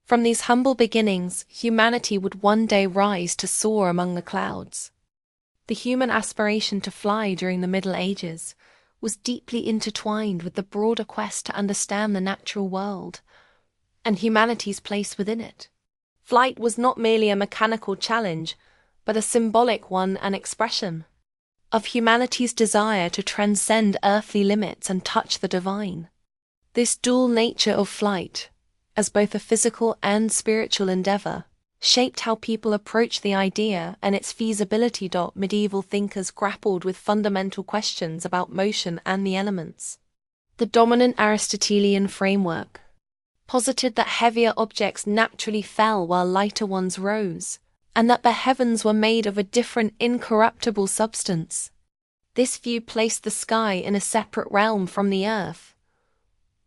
From these humble beginnings, humanity would one day rise to soar among the clouds. The human aspiration to fly during the Middle Ages was deeply intertwined with the broader quest to understand the natural world and humanity's place within it. Flight was not merely a mechanical challenge, but a symbolic one, an expression of humanity's desire to transcend earthly limits and touch the divine. This dual nature of flight, as both a physical and spiritual endeavor, shaped how people approached the idea and its feasibility. Medieval thinkers grappled with fundamental questions about motion and the elements. The dominant Aristotelian framework posited that heavier objects naturally fell while lighter ones rose, and that the heavens were made of a different incorruptible substance. This view placed the sky in a separate realm from the earth,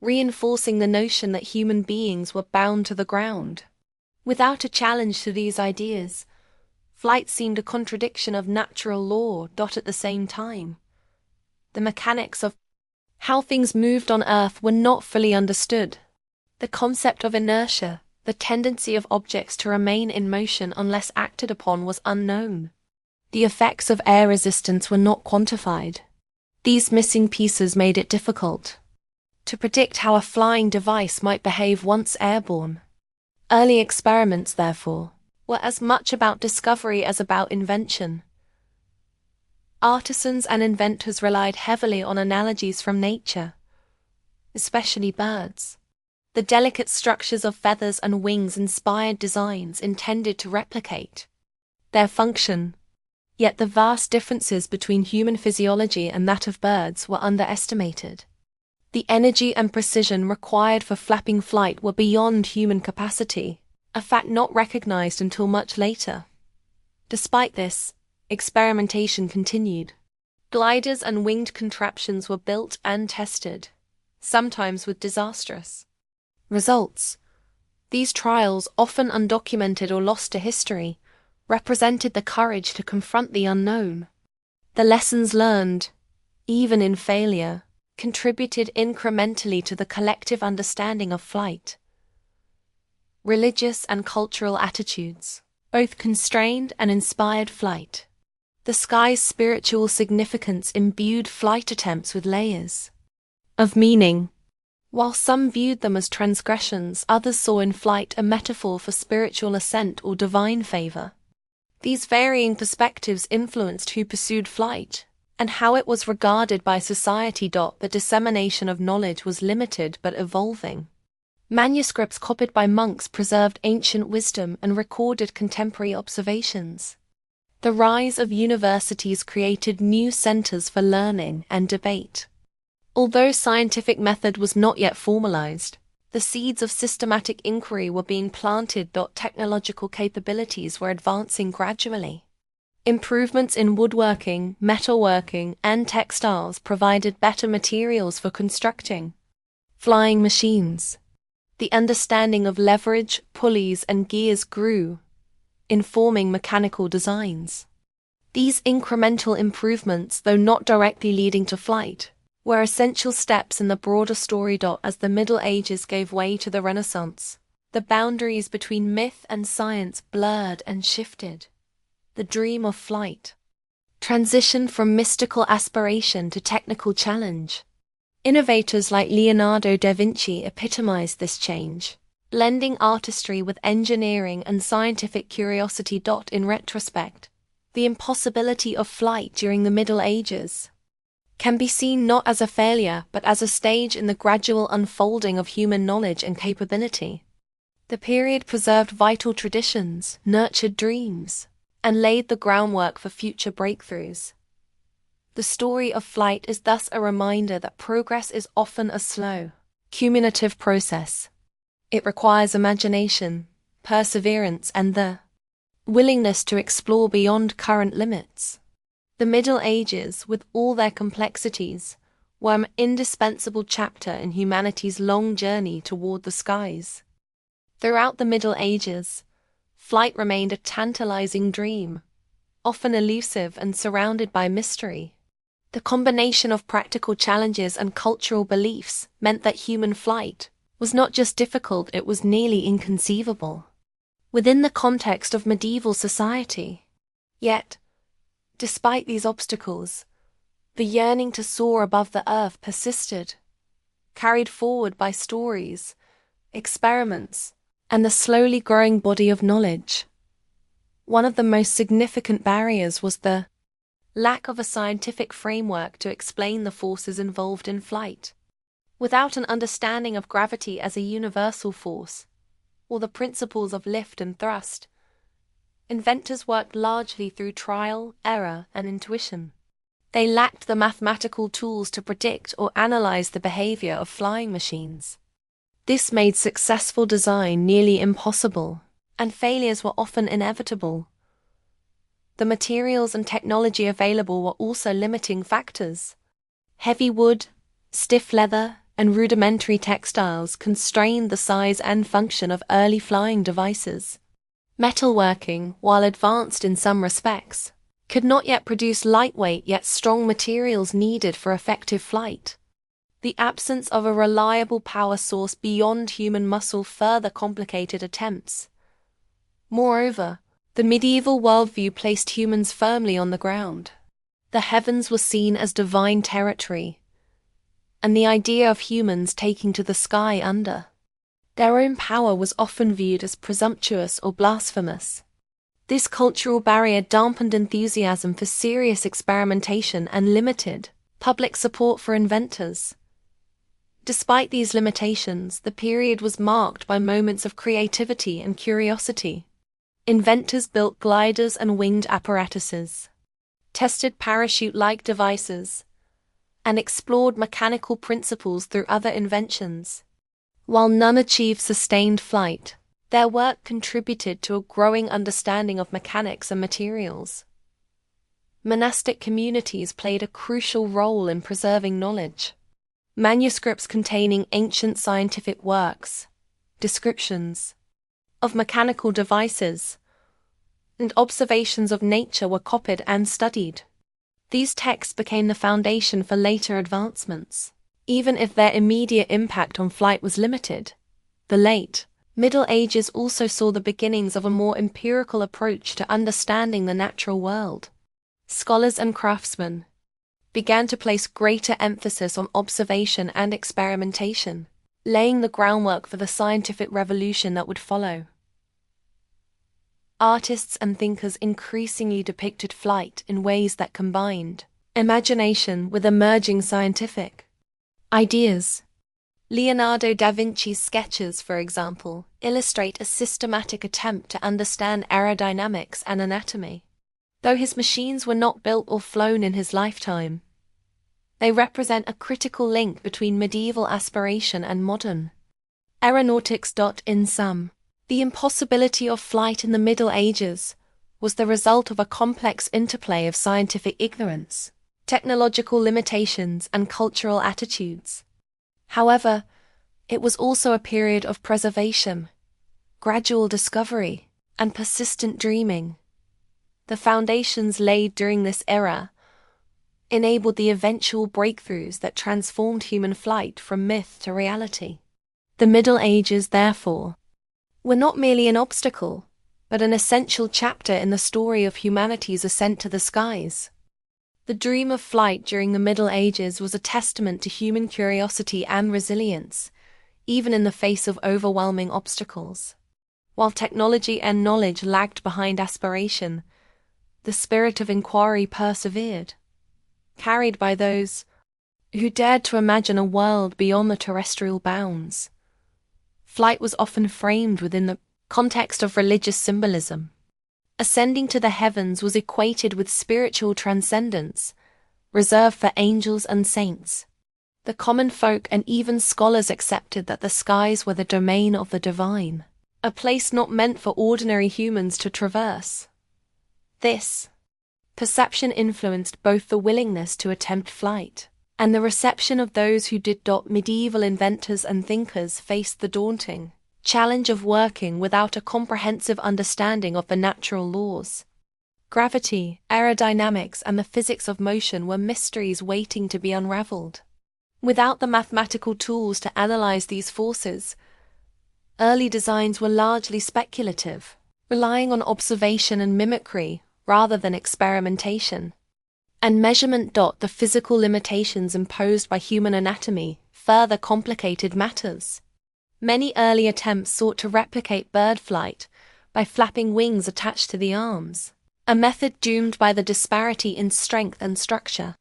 reinforcing the notion that human beings were bound to the ground. Without a challenge to these ideas, flight seemed a contradiction of natural law. At the same time, the mechanics of how things moved on Earth were not fully understood. The concept of inertia, the tendency of objects to remain in motion unless acted upon, was unknown. The effects of air resistance were not quantified. These missing pieces made it difficult to predict how a flying device might behave once airborne. Early experiments, therefore, were as much about discovery as about invention. Artisans and inventors relied heavily on analogies from nature, especially birds. The delicate structures of feathers and wings inspired designs intended to replicate their function, yet the vast differences between human physiology and that of birds were underestimated. The energy and precision required for flapping flight were beyond human capacity, a fact not recognized until much later. Despite this, experimentation continued. Gliders and winged contraptions were built and tested, sometimes with disastrous results. These trials, often undocumented or lost to history, represented the courage to confront the unknown. The lessons learned, even in failure, contributed incrementally to the collective understanding of flight. Religious and cultural attitudes both constrained and inspired flight. The sky's spiritual significance imbued flight attempts with layers of meaning. While some viewed them as transgressions, others saw in flight a metaphor for spiritual ascent or divine favor. These varying perspectives influenced who pursued flight and how it was regarded by society. The dissemination of knowledge was limited but evolving. Manuscripts copied by monks preserved ancient wisdom and recorded contemporary observations. The rise of universities created new centers for learning and debate. Although scientific method was not yet formalized, the seeds of systematic inquiry were being planted. Technological capabilities were advancing gradually. Improvements in woodworking, metalworking, and textiles provided better materials for constructing flying machines. The understanding of leverage, pulleys, and gears grew, informing mechanical designs. These incremental improvements, though not directly leading to flight, were essential steps in the broader story. As the Middle Ages gave way to the Renaissance, the boundaries between myth and science blurred and shifted. The dream of flight transitioned from mystical aspiration to technical challenge. Innovators like Leonardo da Vinci epitomized this change, blending artistry with engineering and scientific curiosity. In retrospect, the impossibility of flight during the Middle Ages can be seen not as a failure but as a stage in the gradual unfolding of human knowledge and capability. The period preserved vital traditions, nurtured dreams, and laid the groundwork for future breakthroughs. The story of flight is thus a reminder that progress is often a slow, cumulative process. It requires imagination, perseverance, and the willingness to explore beyond current limits. The Middle Ages, with all their complexities, were an indispensable chapter in humanity's long journey toward the skies. Throughout the Middle Ages, flight remained a tantalizing dream, often elusive and surrounded by mystery. The combination of practical challenges and cultural beliefs meant that human flight was not just difficult, it was nearly inconceivable within the context of medieval society. Yet, despite these obstacles, the yearning to soar above the earth persisted, carried forward by stories, experiments, and the slowly growing body of knowledge. One of the most significant barriers was the lack of a scientific framework to explain the forces involved in flight. Without an understanding of gravity as a universal force, or the principles of lift and thrust, inventors worked largely through trial, error, and intuition. They lacked the mathematical tools to predict or analyze the behavior of flying machines. This made successful design nearly impossible, and failures were often inevitable. The materials and technology available were also limiting factors. Heavy wood, stiff leather, and rudimentary textiles constrained the size and function of early flying devices. Metalworking, while advanced in some respects, could not yet produce lightweight yet strong materials needed for effective flight. The absence of a reliable power source beyond human muscle further complicated attempts. Moreover, the medieval worldview placed humans firmly on the ground. The heavens were seen as divine territory, and the idea of humans taking to the sky under their own power was often viewed as presumptuous or blasphemous. This cultural barrier dampened enthusiasm for serious experimentation and limited public support for inventors. Despite these limitations, the period was marked by moments of creativity and curiosity. Inventors built gliders and winged apparatuses, tested parachute-like devices, and explored mechanical principles through other inventions. While none achieved sustained flight, their work contributed to a growing understanding of mechanics and materials. Monastic communities played a crucial role in preserving knowledge. Manuscripts containing ancient scientific works, descriptions of mechanical devices, and observations of nature were copied and studied. These texts became the foundation for later advancements, even if their immediate impact on flight was limited. The late Middle Ages also saw the beginnings of a more empirical approach to understanding the natural world. Scholars and craftsmen began to place greater emphasis on observation and experimentation, laying the groundwork for the scientific revolution that would follow. Artists and thinkers increasingly depicted flight in ways that combined imagination with emerging scientific ideas. Leonardo da Vinci's sketches, for example, illustrate a systematic attempt to understand aerodynamics and anatomy. Though his machines were not built or flown in his lifetime, they represent a critical link between medieval aspiration and modern aeronautics. In sum, the impossibility of flight in the Middle Ages was the result of a complex interplay of scientific ignorance, technological limitations, and cultural attitudes. However, it was also a period of preservation, gradual discovery, and persistent dreaming. The foundations laid during this era enabled the eventual breakthroughs that transformed human flight from myth to reality. The Middle Ages, therefore, were not merely an obstacle, but an essential chapter in the story of humanity's ascent to the skies. The dream of flight during the Middle Ages was a testament to human curiosity and resilience, even in the face of overwhelming obstacles. While technology and knowledge lagged behind aspiration, the spirit of inquiry persevered, carried by those who dared to imagine a world beyond the terrestrial bounds. Flight was often framed within the context of religious symbolism. Ascending to the heavens was equated with spiritual transcendence, reserved for angels and saints. The common folk and even scholars accepted that the skies were the domain of the divine, a place not meant for ordinary humans to traverse. This perception influenced both the willingness to attempt flight and the reception of those who did not. Medieval inventors and thinkers faced the daunting challenge of working without a comprehensive understanding of the natural laws. Gravity, aerodynamics, and the physics of motion were mysteries waiting to be unraveled. Without the mathematical tools to analyze these forces, early designs were largely speculative, relying on observation and mimicry rather than experimentation. And measurement. The physical limitations imposed by human anatomy further complicated matters. Many early attempts sought to replicate bird flight by flapping wings attached to the arms, a method doomed by the disparity in strength and structure.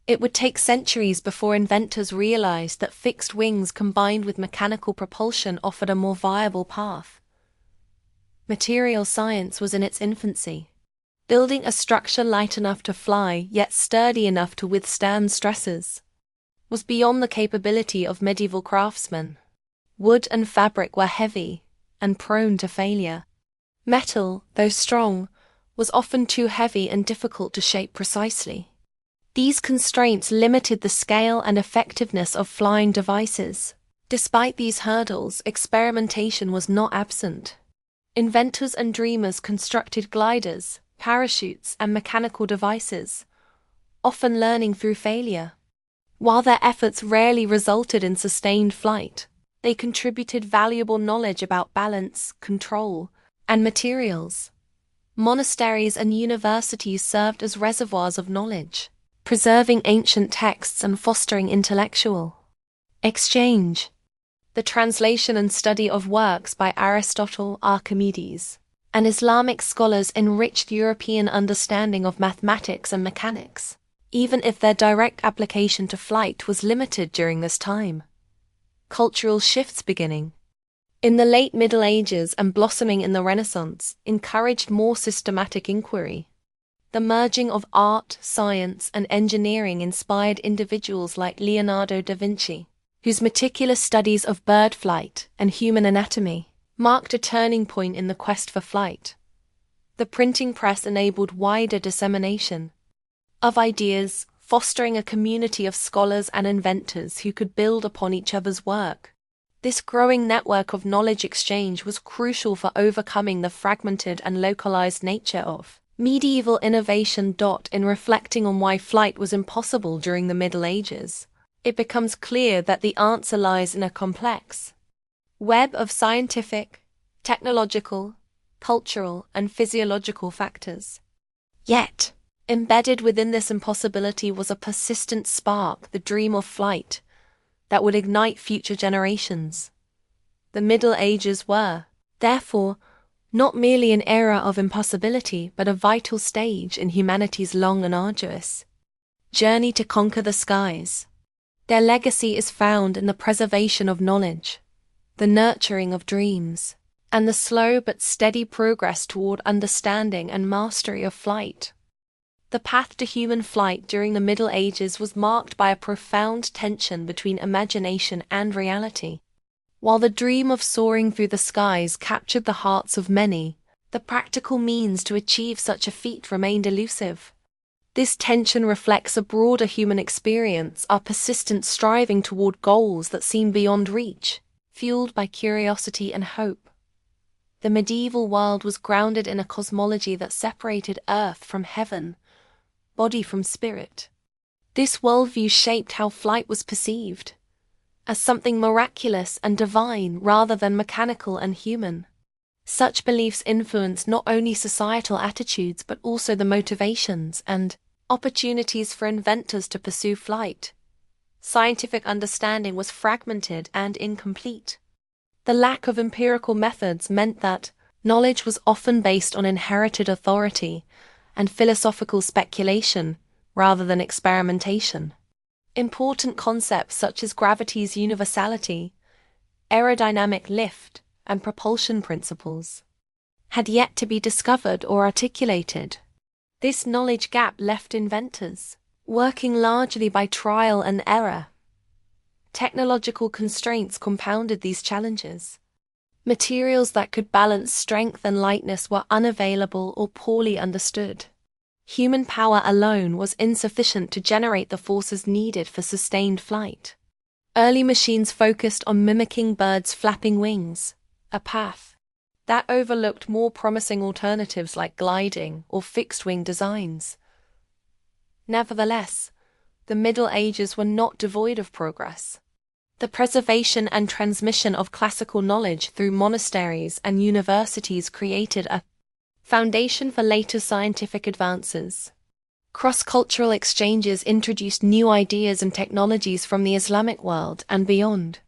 It would take centuries before inventors realized that fixed wings combined with mechanical propulsion offered a more viable path. Material science was in its infancy. Building a structure light enough to fly, yet sturdy enough to withstand stresses, was beyond the capability of medieval craftsmen. Wood and fabric were heavy and prone to failure. Metal, though strong, was often too heavy and difficult to shape precisely. These constraints limited the scale and effectiveness of flying devices. Despite these hurdles, experimentation was not absent. Inventors and dreamers constructed gliders, parachutes, and mechanical devices, often learning through failure. While their efforts rarely resulted in sustained flight, they contributed valuable knowledge about balance, control, and materials. Monasteries and universities served as reservoirs of knowledge, preserving ancient texts and fostering intellectual exchange. The translation and study of works by Aristotle, Archimedes, and Islamic scholars enriched European understanding of mathematics and mechanics, even if their direct application to flight was limited during this time. Cultural shifts beginning in the late Middle Ages and blossoming in the Renaissance encouraged more systematic inquiry. The merging of art, science, and engineering inspired individuals like Leonardo da Vinci, whose meticulous studies of bird flight and human anatomy marked a turning point in the quest for flight. The printing press enabled wider dissemination of ideas, fostering a community of scholars and inventors who could build upon each other's work. This growing network of knowledge exchange was crucial for overcoming the fragmented and localized nature of medieval innovation. In reflecting on why flight was impossible during the Middle Ages, it becomes clear that the answer lies in a complex web of scientific, technological, cultural, and physiological factors. Yet, embedded within this impossibility was a persistent spark, the dream of flight, that would ignite future generations. The Middle Ages were, therefore, not merely an era of impossibility, but a vital stage in humanity's long and arduous journey to conquer the skies. Their legacy is found in the preservation of knowledge, the nurturing of dreams, and the slow but steady progress toward understanding and mastery of flight. The path to human flight during the Middle Ages was marked by a profound tension between imagination and reality. While the dream of soaring through the skies captured the hearts of many, the practical means to achieve such a feat remained elusive. This tension reflects a broader human experience, our persistent striving toward goals that seem beyond reach, fueled by curiosity and hope. The medieval world was grounded in a cosmology that separated earth from heaven, body from spirit. This worldview shaped how flight was perceived, as something miraculous and divine rather than mechanical and human. Such beliefs influenced not only societal attitudes but also the motivations and opportunities for inventors to pursue flight. Scientific understanding was fragmented and incomplete. The lack of empirical methods meant that knowledge was often based on inherited authority and philosophical speculation rather than experimentation. Important concepts such as gravity's universality, aerodynamic lift, and propulsion principles had yet to be discovered or articulated. This knowledge gap left inventors working largely by trial and error. Technological constraints compounded these challenges. Materials that could balance strength and lightness were unavailable or poorly understood. Human power alone was insufficient to generate the forces needed for sustained flight. Early machines focused on mimicking birds' flapping wings, a path that overlooked more promising alternatives like gliding or fixed-wing designs. Nevertheless, the Middle Ages were not devoid of progress. The preservation and transmission of classical knowledge through monasteries and universities created a foundation for later scientific advances. Cross-cultural exchanges introduced new ideas and technologies from the Islamic world and beyond.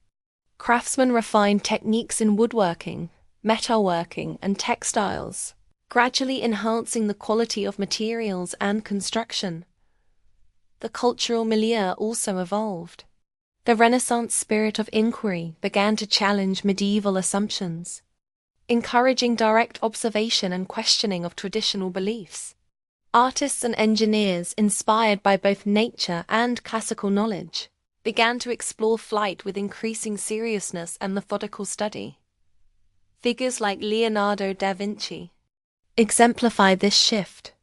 Craftsmen refined techniques in woodworking, metalworking, and textiles, gradually enhancing the quality of materials and construction. The cultural milieu also evolved. The Renaissance spirit of inquiry began to challenge medieval assumptions, encouraging direct observation and questioning of traditional beliefs. Artists and engineers, inspired by both nature and classical knowledge, began to explore flight with increasing seriousness and methodical study. Figures like Leonardo da Vinci exemplify this shift.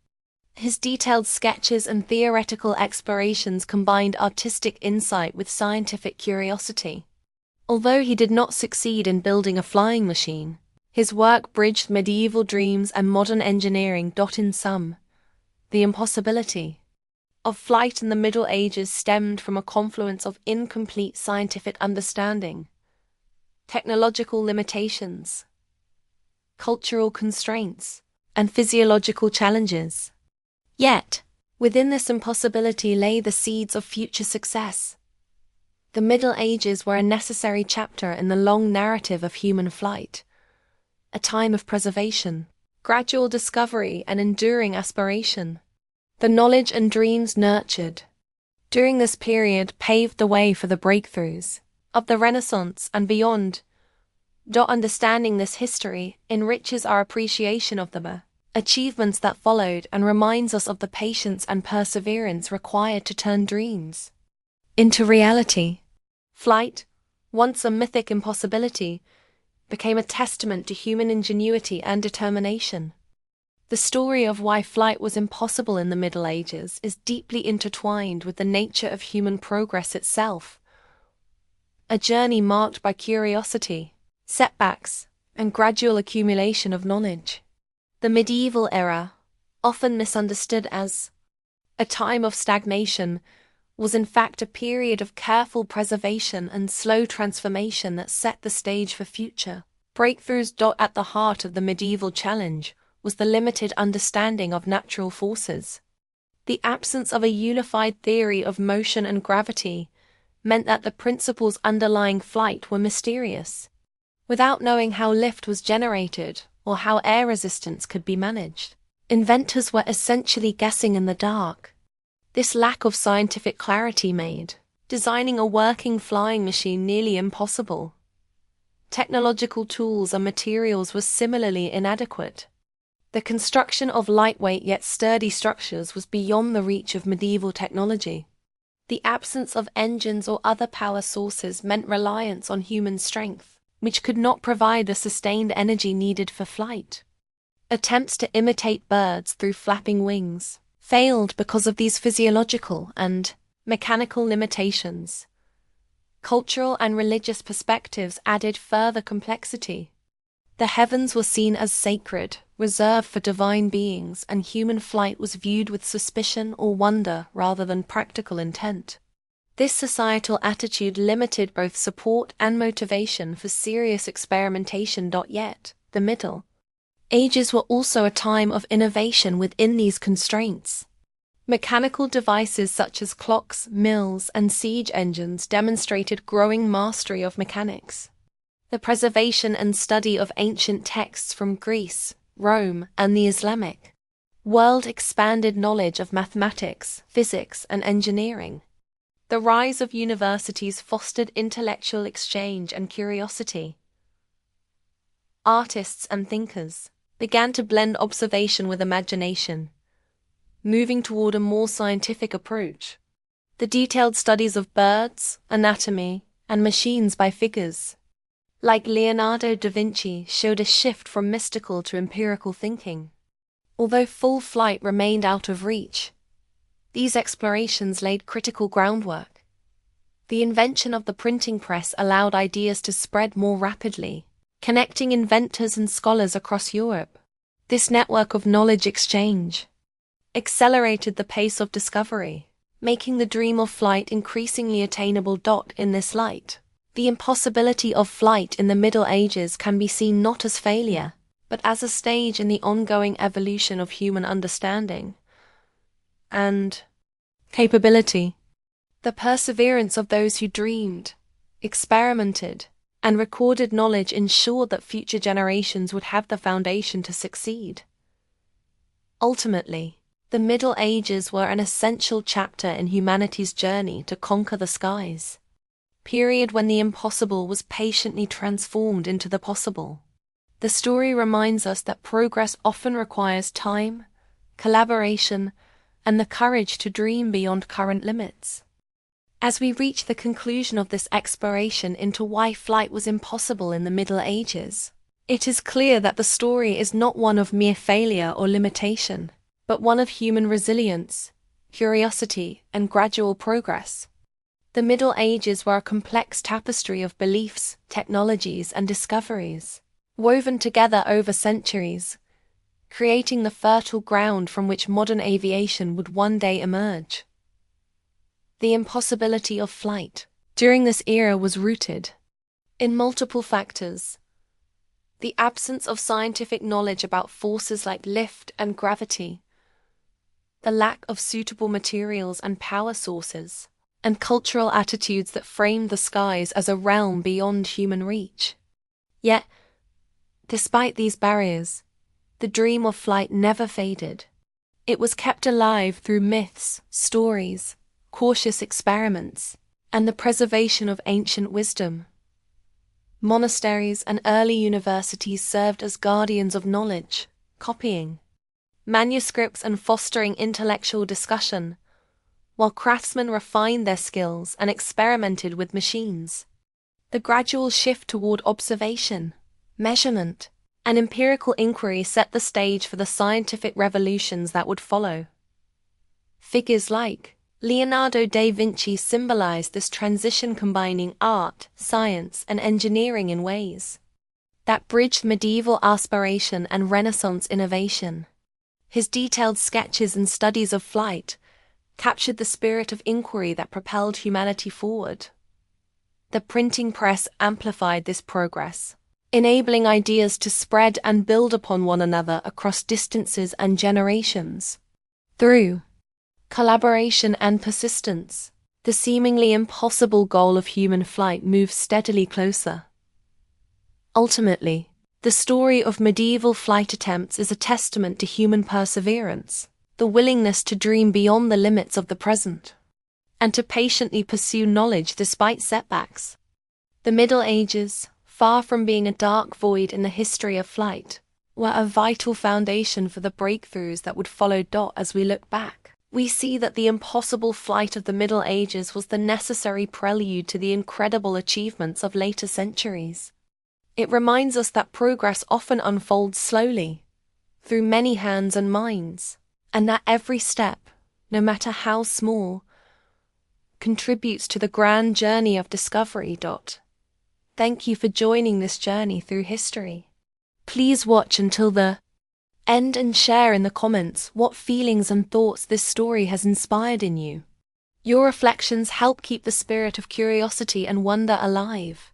His detailed sketches and theoretical explorations combined artistic insight with scientific curiosity. Although he did not succeed in building a flying machine, his work bridged medieval dreams and modern engineering. In sum, the impossibility of flight in the Middle Ages stemmed from a confluence of incomplete scientific understanding, technological limitations, cultural constraints, and physiological challenges. Yet, within this impossibility lay the seeds of future success. The Middle Ages were a necessary chapter in the long narrative of human flight, a time of preservation, gradual discovery, and enduring aspiration. The knowledge and dreams nurtured during this period paved the way for the breakthroughs of the Renaissance and beyond. Understanding this history enriches our appreciation of the achievements that followed and reminds us of the patience and perseverance required to turn dreams into reality. Flight, once a mythic impossibility, became a testament to human ingenuity and determination. The story of why flight was impossible in the Middle Ages is deeply intertwined with the nature of human progress itself. A journey marked by curiosity, setbacks, and gradual accumulation of knowledge. The medieval era, often misunderstood as a time of stagnation, was in fact a period of careful preservation and slow transformation that set the stage for future breakthroughs. At the heart of the medieval challenge was the limited understanding of natural forces. The absence of a unified theory of motion and gravity meant that the principles underlying flight were mysterious. Without knowing how lift was generated or how air resistance could be managed, inventors were essentially guessing in the dark. This lack of scientific clarity made designing a working flying machine nearly impossible. Technological tools and materials were similarly inadequate. The construction of lightweight yet sturdy structures was beyond the reach of medieval technology. The absence of engines or other power sources meant reliance on human strength, which could not provide the sustained energy needed for flight. Attempts to imitate birds through flapping wings failed because of these physiological and mechanical limitations. Cultural and religious perspectives added further complexity. The heavens were seen as sacred, reserved for divine beings, and human flight was viewed with suspicion or wonder rather than practical intent. This societal attitude limited both support and motivation for serious experimentation. Yet, the Middle Ages were also a time of innovation within these constraints. Mechanical devices such as clocks, mills, and siege engines demonstrated growing mastery of mechanics. The preservation and study of ancient texts from Greece, Rome, and the Islamic world expanded knowledge of mathematics, physics, and engineering. The rise of universities fostered intellectual exchange and curiosity. Artists and thinkers began to blend observation with imagination, moving toward a more scientific approach. The detailed studies of birds, anatomy, and machines by figures like Leonardo da Vinci showed a shift from mystical to empirical thinking. Although full flight remained out of reach, these explorations laid critical groundwork. The invention of the printing press allowed ideas to spread more rapidly, connecting inventors and scholars across Europe. This network of knowledge exchange accelerated the pace of discovery, making the dream of flight increasingly attainable. In this light, the impossibility of flight in the Middle Ages can be seen not as failure, but as a stage in the ongoing evolution of human understanding and capability. The perseverance of those who dreamed, experimented, and recorded knowledge ensured that future generations would have the foundation to succeed. Ultimately, the Middle Ages were an essential chapter in humanity's journey to conquer the skies, period when the impossible was patiently transformed into the possible. The story reminds us that progress often requires time, collaboration, and the courage to dream beyond current limits. As we reach the conclusion of this exploration into why flight was impossible in the Middle Ages, it is clear that the story is not one of mere failure or limitation, but one of human resilience, curiosity, and gradual progress. The Middle Ages were a complex tapestry of beliefs, technologies, and discoveries, woven together over centuries, creating the fertile ground from which modern aviation would one day emerge. The impossibility of flight during this era was rooted in multiple factors. The absence of scientific knowledge about forces like lift and gravity, the lack of suitable materials and power sources, and cultural attitudes that framed the skies as a realm beyond human reach. Yet, despite these barriers, the dream of flight never faded. It was kept alive through myths, stories, cautious experiments, and the preservation of ancient wisdom. Monasteries and early universities served as guardians of knowledge, copying manuscripts and fostering intellectual discussion, while craftsmen refined their skills and experimented with machines. The gradual shift toward observation, measurement, and empirical inquiry set the stage for the scientific revolutions that would follow. Figures like Leonardo da Vinci symbolized this transition, combining art, science, and engineering in ways that bridged medieval aspiration and Renaissance innovation. His detailed sketches and studies of flight captured the spirit of inquiry that propelled humanity forward. The printing press amplified this progress, enabling ideas to spread and build upon one another across distances and generations. Through collaboration and persistence, the seemingly impossible goal of human flight moves steadily closer. Ultimately, the story of medieval flight attempts is a testament to human perseverance, the willingness to dream beyond the limits of the present, and to patiently pursue knowledge despite setbacks. The Middle Ages, far from being a dark void in the history of flight, were a vital foundation for the breakthroughs that would follow. As we look back, we see that the impossible flight of the Middle Ages was the necessary prelude to the incredible achievements of later centuries. It reminds us that progress often unfolds slowly, through many hands and minds, and that every step, no matter how small, contributes to the grand journey of discovery. Thank you for joining this journey through history. Please watch until the End and share in the comments what feelings and thoughts this story has inspired in you. Your reflections help keep the spirit of curiosity and wonder alive.